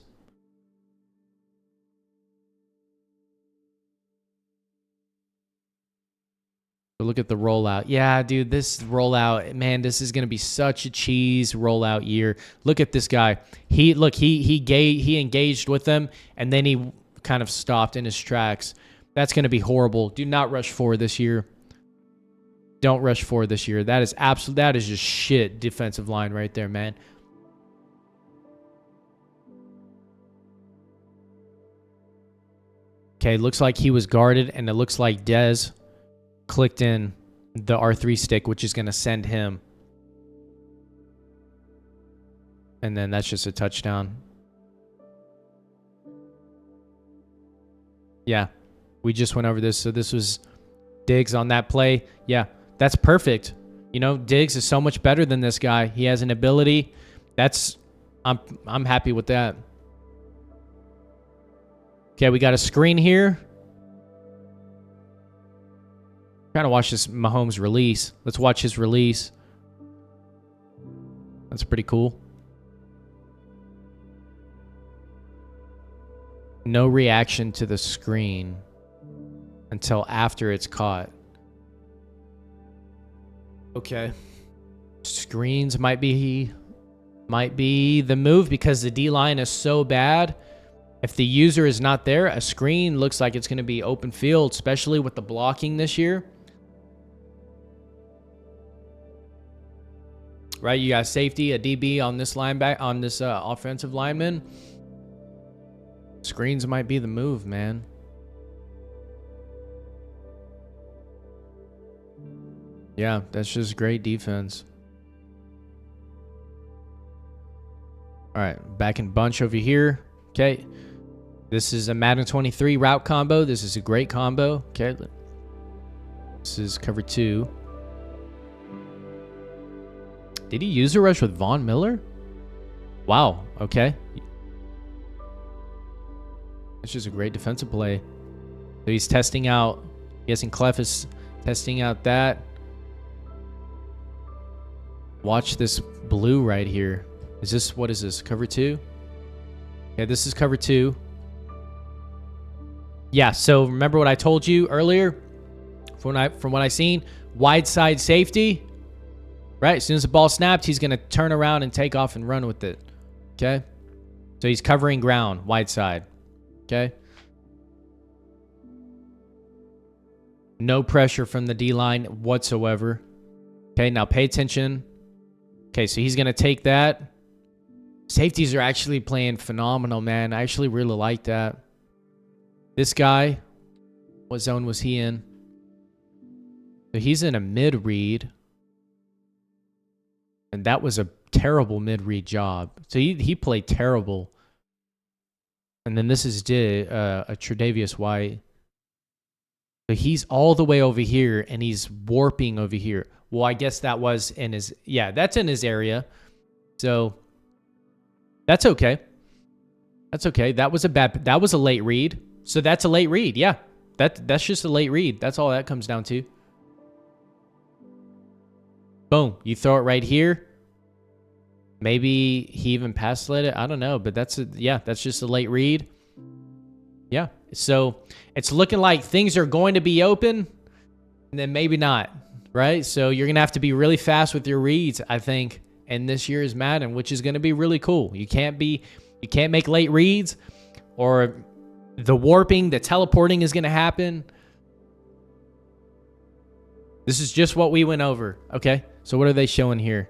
But look at the rollout. Yeah, dude, this rollout, man, this is gonna be such a cheese rollout year. Look at this guy. He engaged with them, and then he kind of stopped in his tracks. That's gonna be horrible. Do not rush 4 this year. Don't rush 4 this year. That is absolute. That is just shit defensive line right there, man. Okay, looks like he was guarded, and it looks like Dez clicked in the R3 stick, which is going to send him. And then that's just a touchdown. Yeah, we just went over this. So this was Diggs on that play. Yeah, that's perfect. You know, Diggs is so much better than this guy. He has an ability. I'm happy with that. Okay, we got a screen here. Trying to watch this Mahomes release. Let's watch his release. That's pretty cool. No reaction to the screen until after it's caught. Okay. Screens might be the move because the D-line is so bad. If the user is not there, a screen looks like it's going to be open field, especially with the blocking this year. Right, you got safety, a DB on this linebacker, on this offensive lineman. Screens might be the move, man. Yeah, that's just great defense. All right, back in bunch over here. Okay, this is a Madden 23 route combo. This is a great combo. Okay, this is cover 2. Did he use a rush with Von Miller? Wow, okay. It's just a great defensive play. So he's testing out, guessing Clef is testing out that. Watch this blue right here. Is this, what is this, cover 2? Okay, this is cover 2. Yeah, so remember what I told you earlier? From what I seen, wide side safety. Right, as soon as the ball snapped, he's going to turn around and take off and run with it. Okay? So he's covering ground, wide side. Okay? No pressure from the D-line whatsoever. Okay, now pay attention. Okay, so he's going to take that. Safeties are actually playing phenomenal, man. I actually really like that. This guy, what zone was he in? So he's in a mid-read. And that was a terrible mid-read job. So he played terrible. And then this is a Tre'Davious White. So he's all the way over here, and he's warping over here. Well, I guess that was in his... Yeah, that's in his area. So that's okay. That's okay. That was a late read. So that's a late read. Yeah, that's just a late read. That's all that comes down to. Boom. You throw it right here. Maybe he even pass led it. I don't know, but that's just a late read. Yeah. So it's looking like things are going to be open, and then maybe not, right? So you're going to have to be really fast with your reads, I think, in this year's Madden, which is going to be really cool. You can't make late reads, or the warping, the teleporting is going to happen. This is just what we went over, okay? So what are they showing here?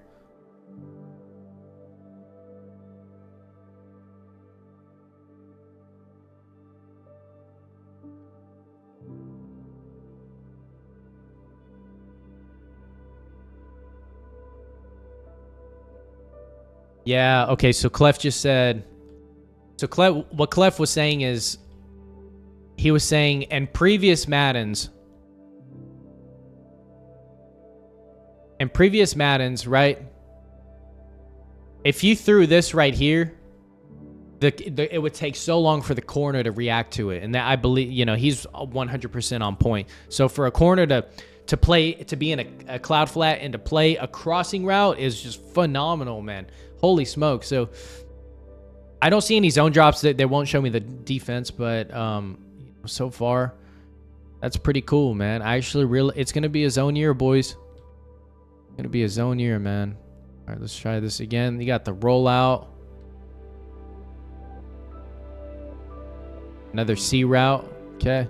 Yeah, okay, so Clef just said... So what Clef was saying is... He was saying, in previous Maddens, right? If you threw this right here, it would take so long for the corner to react to it. And that, I believe, he's 100% on point. So for a corner to be in a cloud flat and to play a crossing route is just phenomenal, man. Holy smoke. So I don't see any zone drops. That they won't show me the defense, but so far that's pretty cool, man. I actually really, it's gonna be a zone year, boys. It's gonna be a zone year, man. All right, let's try this again. You got the rollout. Another C route. Okay.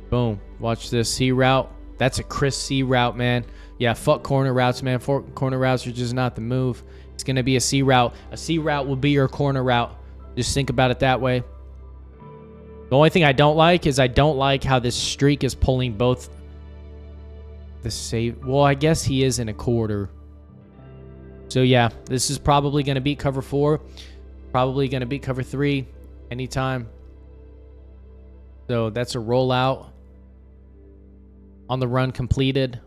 Boom. Watch this C route. That's a crisp C route, man. Yeah, fuck corner routes, man. Corner routes are just not the move. It's going to be a C route. A C route will be your corner route. Just think about it that way. The only thing I don't like is I don't like how this streak is pulling both the save. Well, I guess he is in a quarter. So, yeah, this is probably going to beat cover 4. Probably going to beat cover 3 anytime. So, that's a rollout. On the run completed.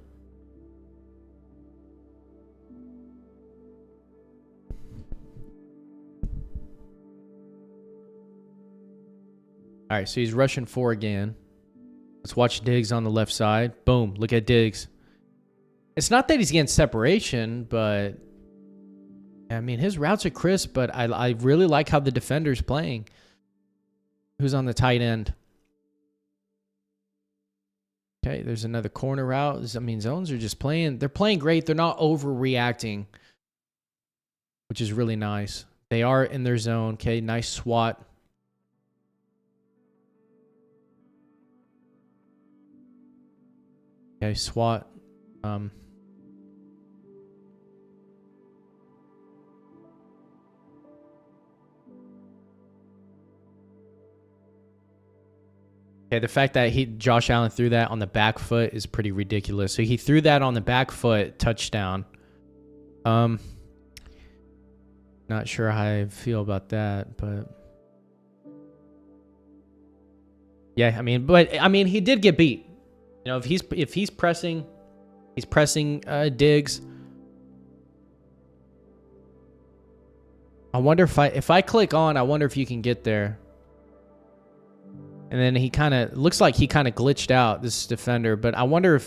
All right, so he's rushing 4 again. Let's watch Diggs on the left side. Boom, look at Diggs. It's not that he's getting separation, but I mean, his routes are crisp, but I really like how the defender's playing. Who's on the tight end? Okay, there's another corner route. I mean, zones are just playing. They're playing great. They're not overreacting, which is really nice. They are in their zone. Okay, nice swat. Okay, swat. Okay, the fact that Josh Allen threw that on the back foot is pretty ridiculous. So he threw that on the back foot, touchdown. Not sure how I feel about that, but yeah, I mean, he did get beat. You know, if he's pressing Diggs. I wonder if I click on, I wonder if you can get there. And then he kind of looks like he kind of glitched out, this defender. But I wonder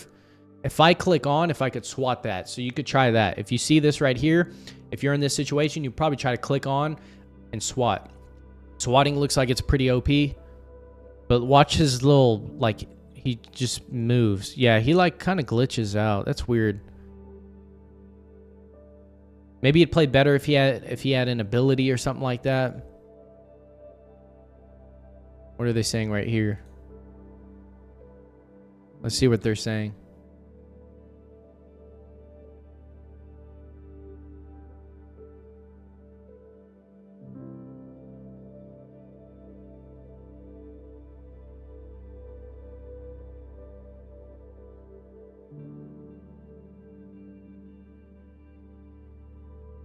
if I click on, if I could swat that. So you could try that. If you see this right here, if you're in this situation, you probably try to click on and swat. Swatting looks like it's pretty OP. But watch his little, like, he just moves. Yeah, he like kind of glitches out. That's weird. Maybe it'd play better if he had an ability or something like that. What are they saying right here? Let's see what they're saying.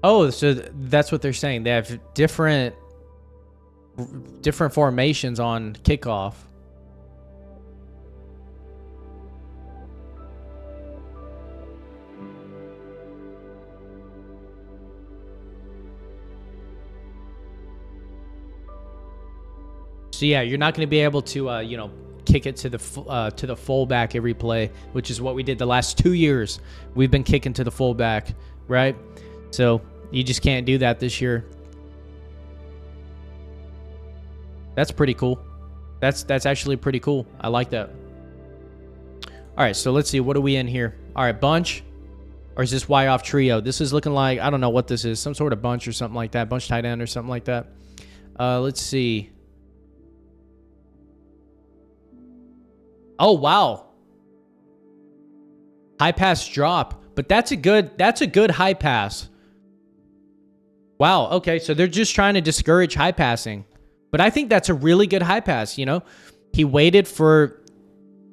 Oh, so that's what they're saying. They have different formations on kickoff. So yeah, you're not going to be able to you know, kick it to the fullback every play, which is what we did the last 2 years. We've been kicking to the fullback, right? So you just can't do that this year. That's pretty cool. That's actually pretty cool. I like that. All right, so let's see. What are we in here? All right, bunch. Or is this Y off trio? This is looking like, I don't know what this is. Some sort of bunch or something like that. Bunch tight end or something like that. Let's see. Oh, wow. High pass drop. But that's a good high pass. Wow, okay. So they're just trying to discourage high passing. But I think that's a really good high pass, you know? He waited for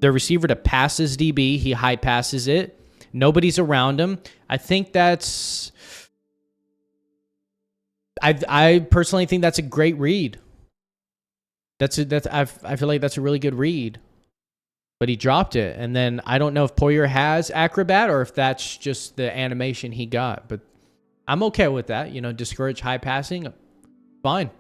the receiver to pass his DB. He high passes it. Nobody's around him. I think that's... I personally think that's a great read. I feel like that's a really good read. But he dropped it. And then I don't know if Poyer has Acrobat or if that's just the animation he got. But I'm okay with that. You know, discourage high passing. Fine.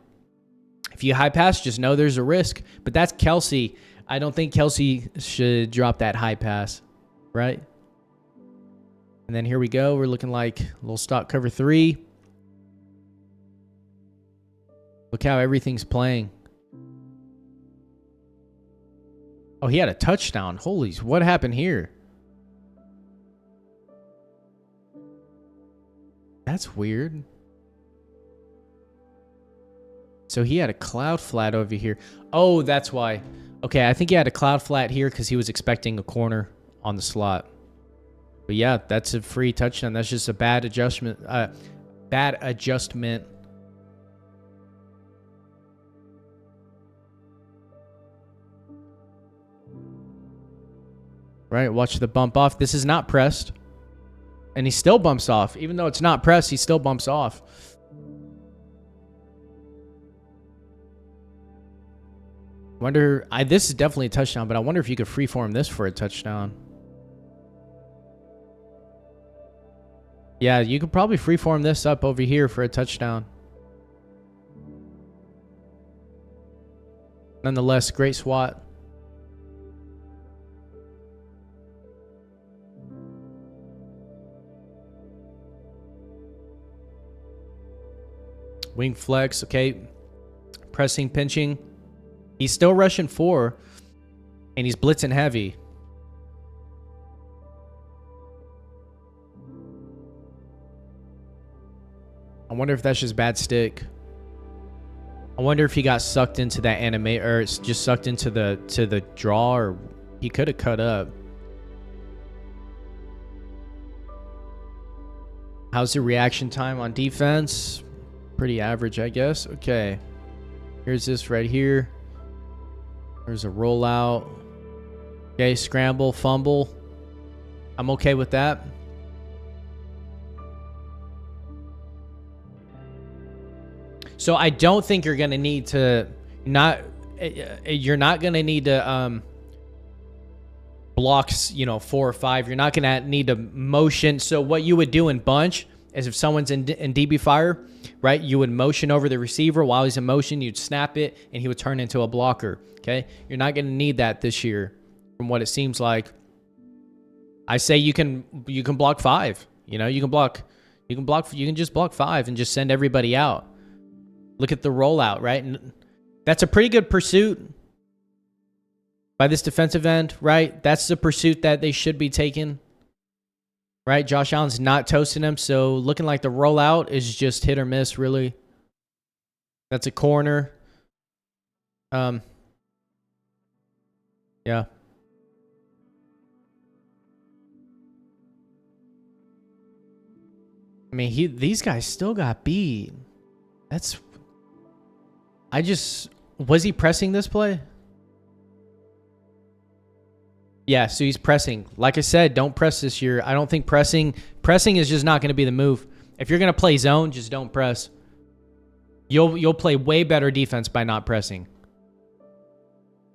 If you high pass, just know there's a risk. But that's Kelsey. I don't think Kelsey should drop that high pass, right? And then here we go. We're looking like a little stock cover 3. Look how everything's playing. Oh, he had a touchdown. Holy, what happened here? That's weird. So he had a cloud flat over here. Oh, that's why. Okay, I think he had a cloud flat here because he was expecting a corner on the slot. But yeah, that's a free touchdown. That's just a bad adjustment. Bad adjustment. Right, watch the bump off. This is not pressed. And he still bumps off. Even though it's not pressed, he still bumps off. Wonder, this is definitely a touchdown, but I wonder if you could freeform this for a touchdown. Yeah, you could probably freeform this up over here for a touchdown. Nonetheless, great swat. Wing flex, okay. Pressing, pinching. He's still rushing 4, and he's blitzing heavy. I wonder if that's just bad stick. I wonder if he got sucked into that anime, or it's just sucked into the draw, or he could have cut up. How's the reaction time on defense? Pretty average, I guess. Okay. Here's this right here. There's a rollout. Okay, scramble, fumble. I'm okay with that. So I don't think you're going to need to you're not going to need to blocks, 4 or 5. You're not going to need to motion. So what you would do in bunch is if someone's in DB fire, right, you would motion over the receiver. While he's in motion, you'd snap it, and he would turn into a blocker, okay? You're not going to need that this year from what it seems like. I say you can block 5. You can just block 5 and just send everybody out. Look at the rollout, right? And that's a pretty good pursuit by this defensive end, right? That's the pursuit that they should be taking. Right, Josh Allen's not toasting him, so looking like the rollout is just hit or miss, really. That's a corner. Yeah. I mean, these guys still got beat. Was he pressing this play? Yeah, so he's pressing. Like I said, don't press this year. I don't think pressing is just not going to be the move. If you're going to play zone, just don't press. You'll play way better defense by not pressing.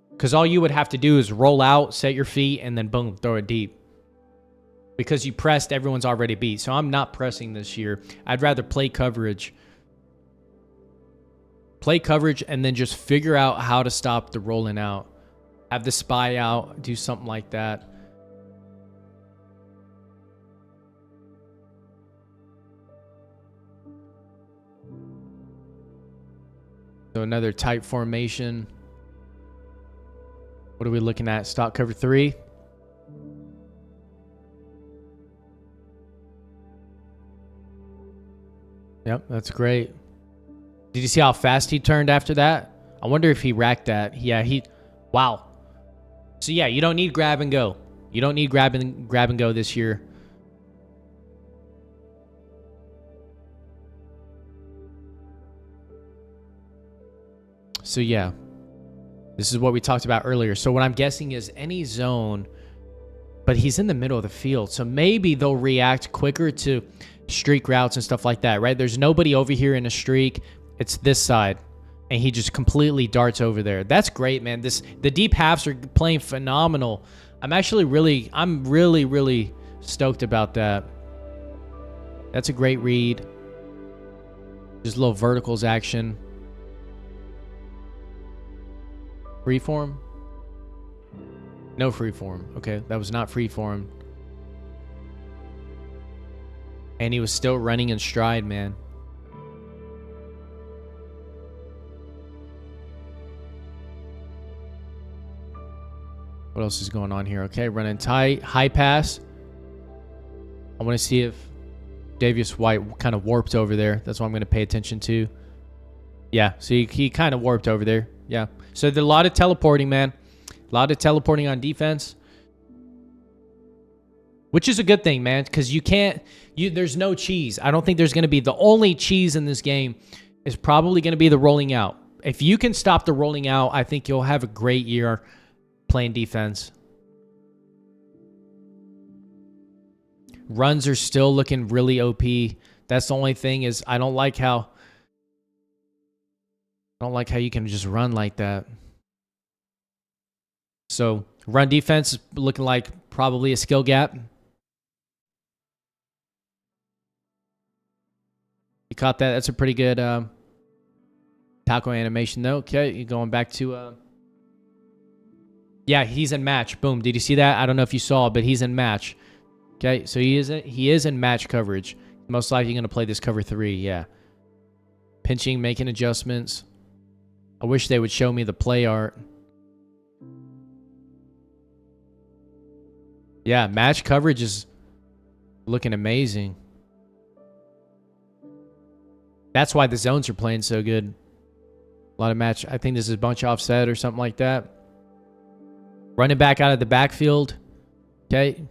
Because all you would have to do is roll out, set your feet, and then boom, throw it deep. Because you pressed, everyone's already beat. So I'm not pressing this year. I'd rather play coverage. Play coverage and then just figure out how to stop the rolling out. Have the spy out, do something like that. So another tight formation. What are we looking at? Stock cover 3. Yep, that's great. Did you see how fast he turned after that? I wonder if he racked that. Yeah, wow. So yeah, you don't need grab and go. You don't need grab and go this year. So yeah, this is what we talked about earlier. So what I'm guessing is any zone, but he's in the middle of the field. So maybe they'll react quicker to streak routes and stuff like that, right? There's nobody over here in a streak. It's this side. And he just completely darts over there. That's great, man. The deep halves are playing phenomenal. I'm really stoked about that. That's a great read. Just a little verticals action. Freeform? No freeform. Okay, that was not freeform. And he was still running in stride, man. What else is going on here? Okay, running tight. High pass. I want to see if Davius White kind of warped over there. That's what I'm going to pay attention to. Yeah, so he kind of warped over there. Yeah. So there's a lot of teleporting, man. A lot of teleporting on defense. Which is a good thing, man, because you can't... there's no cheese. I don't think there's going to be... The only cheese in this game is probably going to be the rolling out. If you can stop the rolling out, I think you'll have a great year playing defense. Runs are still looking really OP. That's the only thing is I don't like how you can just run like that. So run defense is looking like probably a skill gap. You caught that. That's a pretty good tackle animation though. Okay, you're going back to yeah, he's in match. Boom. Did you see that? I don't know if you saw, but he's in match. Okay, so he is in match coverage. Most likely going to play this cover 3, yeah. Pinching, making adjustments. I wish they would show me the play art. Yeah, match coverage is looking amazing. That's why the zones are playing so good. A lot of match. I think this is bunch offset or something like that. Running back out of the backfield. Okay.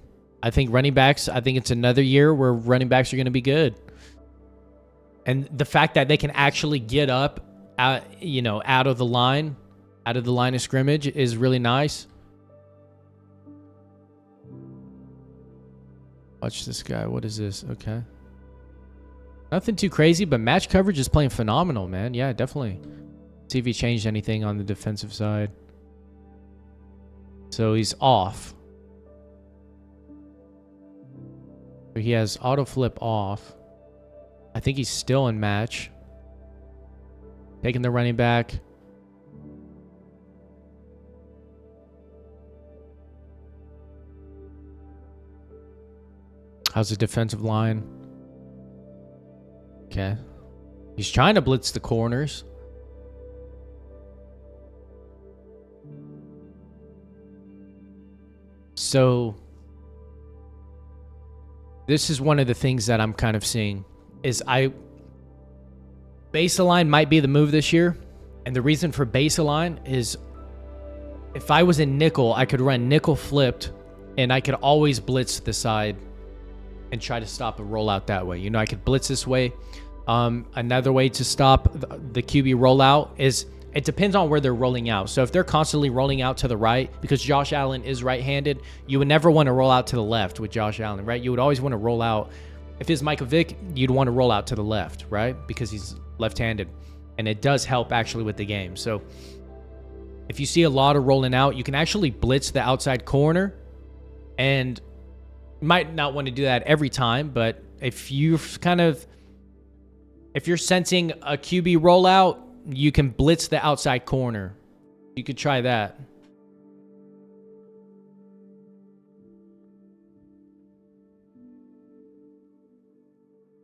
I think running backs, I think it's another year where running backs are going to be good. And the fact that they can actually get up, out of the line of scrimmage is really nice. Watch this guy. What is this? Okay. Nothing too crazy, but match coverage is playing phenomenal, man. Yeah, definitely. See if he changed anything on the defensive side. So he's off. So he has auto flip off. I think he's still in match. Taking the running back. How's the defensive line? Okay. He's trying to blitz the corners. So this is one of the things that I'm kind of seeing is base align might be the move this year. And the reason for base align is if I was in nickel, I could run nickel flipped and I could always blitz the side and try to stop a rollout that way. I could blitz this way. Another way to stop the QB rollout is it depends on where they're rolling out. So if they're constantly rolling out to the right, because Josh Allen is right-handed, you would never want to roll out to the left with Josh Allen, right? You would always want to roll out. If it's Michael Vick, you'd want to roll out to the left, right? Because he's left-handed. And it does help actually with the game. So if you see a lot of rolling out, you can actually blitz the outside corner. And you might not want to do that every time, but if you're sensing a QB rollout, you can blitz the outside corner. You could try that.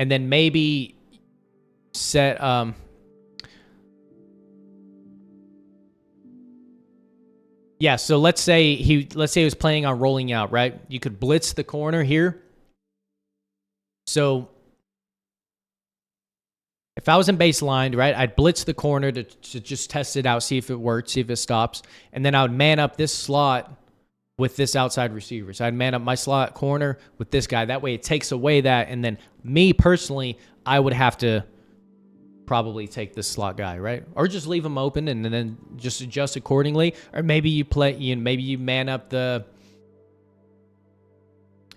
And then maybe set yeah, so let's say he was planning on rolling out, right? You could blitz the corner here. So if I was in baseline, right, I'd blitz the corner to just test it out, see if it works, see if it stops. And then I would man up this slot with this outside receiver. So I'd man up my slot corner with this guy. That way it takes away that. And then me personally, I would have to probably take this slot guy, right? Or just leave him open and then just adjust accordingly. Or maybe you man up the...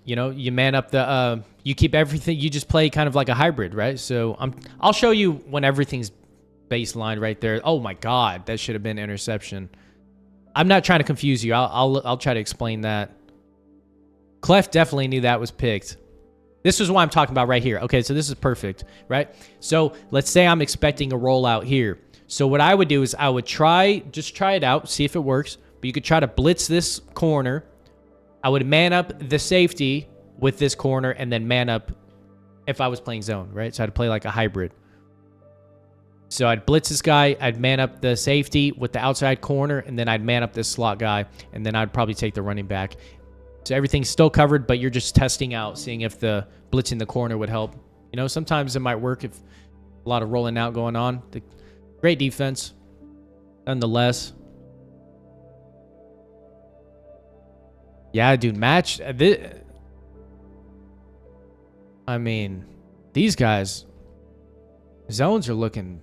you man up the, you keep everything, you just play kind of like a hybrid, right? So I'll show you when everything's baseline right there. Oh my God, that should have been interception. I'm not trying to confuse you. I'll try to explain that. Clef definitely knew that was picked. This is what I'm talking about right here. Okay, so this is perfect, right? So let's say I'm expecting a rollout here. So what I would do is I would just try it out, see if it works. But you could try to blitz this corner. I would man up the safety with this corner and then man up if I was playing zone, right? So I'd play like a hybrid. So I'd blitz this guy, I'd man up the safety with the outside corner, and then I'd man up this slot guy, and then I'd probably take the running back. So everything's still covered, but you're just testing out, seeing if the blitz in the corner would help. You know, sometimes it might work if a lot of rolling out going on. Great defense, nonetheless. Yeah, dude, match. I mean, these guys, zones are looking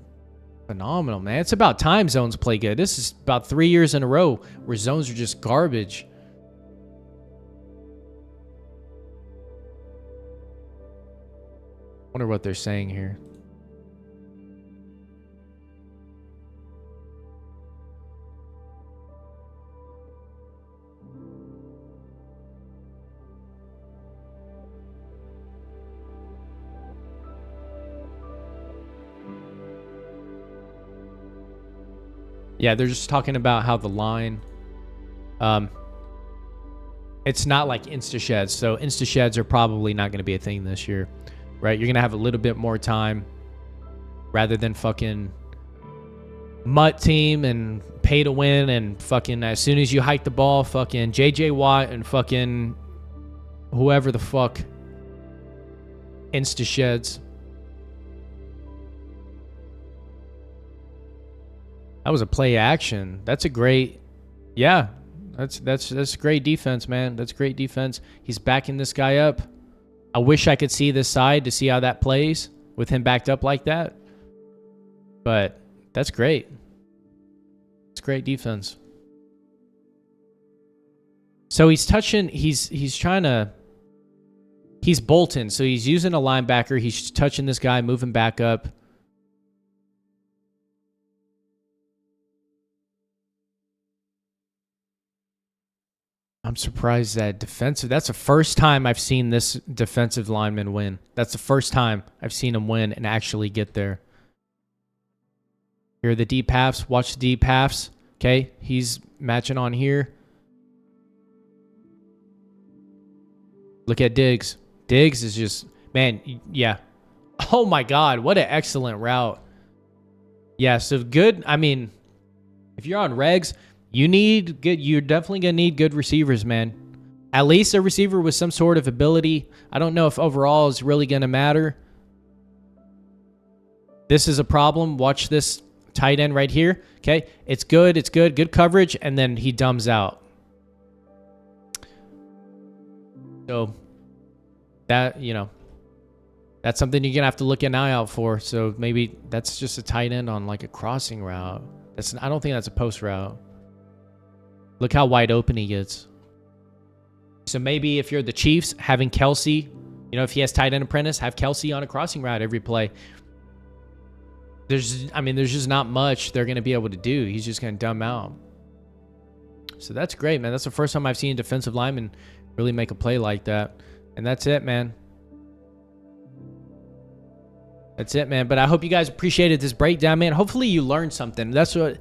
phenomenal, man. It's about time zones play good. This is about 3 years in a row where zones are just garbage. Wonder what they're saying here. Yeah, they're just talking about how the line, it's not like insta-sheds. So insta-sheds are probably not going to be a thing this year, right? You're going to have a little bit more time rather than fucking mutt team and pay to win and fucking as soon as you hike the ball, fucking JJ Watt and fucking whoever the fuck insta-sheds. That was a play action. That's a great, yeah. That's great defense, man. That's great defense. He's backing this guy up. I wish I could see this side to see how that plays with him backed up like that. But that's great. It's great defense. So he's touching. He's trying to. He's bolting. So he's using a linebacker. He's touching this guy, moving back up. I'm surprised that defensive. That's the first time I've seen this defensive lineman win. That's the first time I've seen him win and actually get there. Here are the deep halves. Watch the deep halves. Okay, he's matching on here. Look at Diggs. Diggs is just, man, yeah. Oh my God, what an excellent route. Yeah, so good. I mean, if you're on regs, you're definitely going to need good receivers, man. At least a receiver with some sort of ability. I don't know if overall is really going to matter. This is a problem. Watch this tight end right here. Okay, it's good. It's good. Good coverage, and then he dumbs out. So that, you know, that's something you're going to have to look an eye out for. So maybe that's just a tight end on like a crossing route. I don't think that's a post route. Look how wide open he gets. So maybe if you're the Chiefs, having Kelsey, you know, if he has tight end apprentice, have Kelsey on a crossing route every play. There's just not much they're going to be able to do. He's just going to dumb out. So that's great, man. That's the first time I've seen a defensive lineman really make a play like that. And that's it, man. That's it, man. But I hope you guys appreciated this breakdown, man. Hopefully you learned something. That's what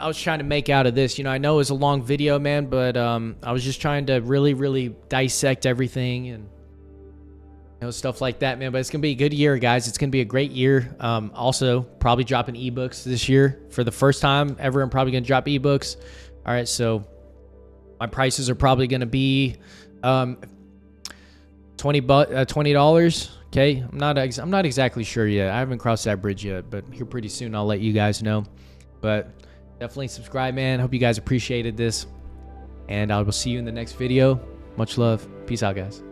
I was trying to make out of this. You know, I know it was a long video, man, but I was just trying to really, really dissect everything and, you know, stuff like that, man. But it's going to be a good year, guys. It's going to be a great year. Also, probably dropping ebooks this year. For the first time ever, I'm probably going to drop ebooks. All right, so my prices are probably going to be $20. Okay, I'm not exactly sure yet. I haven't crossed that bridge yet, but here pretty soon I'll let you guys know. But definitely subscribe, man. Hope you guys appreciated this, and I will see you in the next video. Much love. Peace out, guys.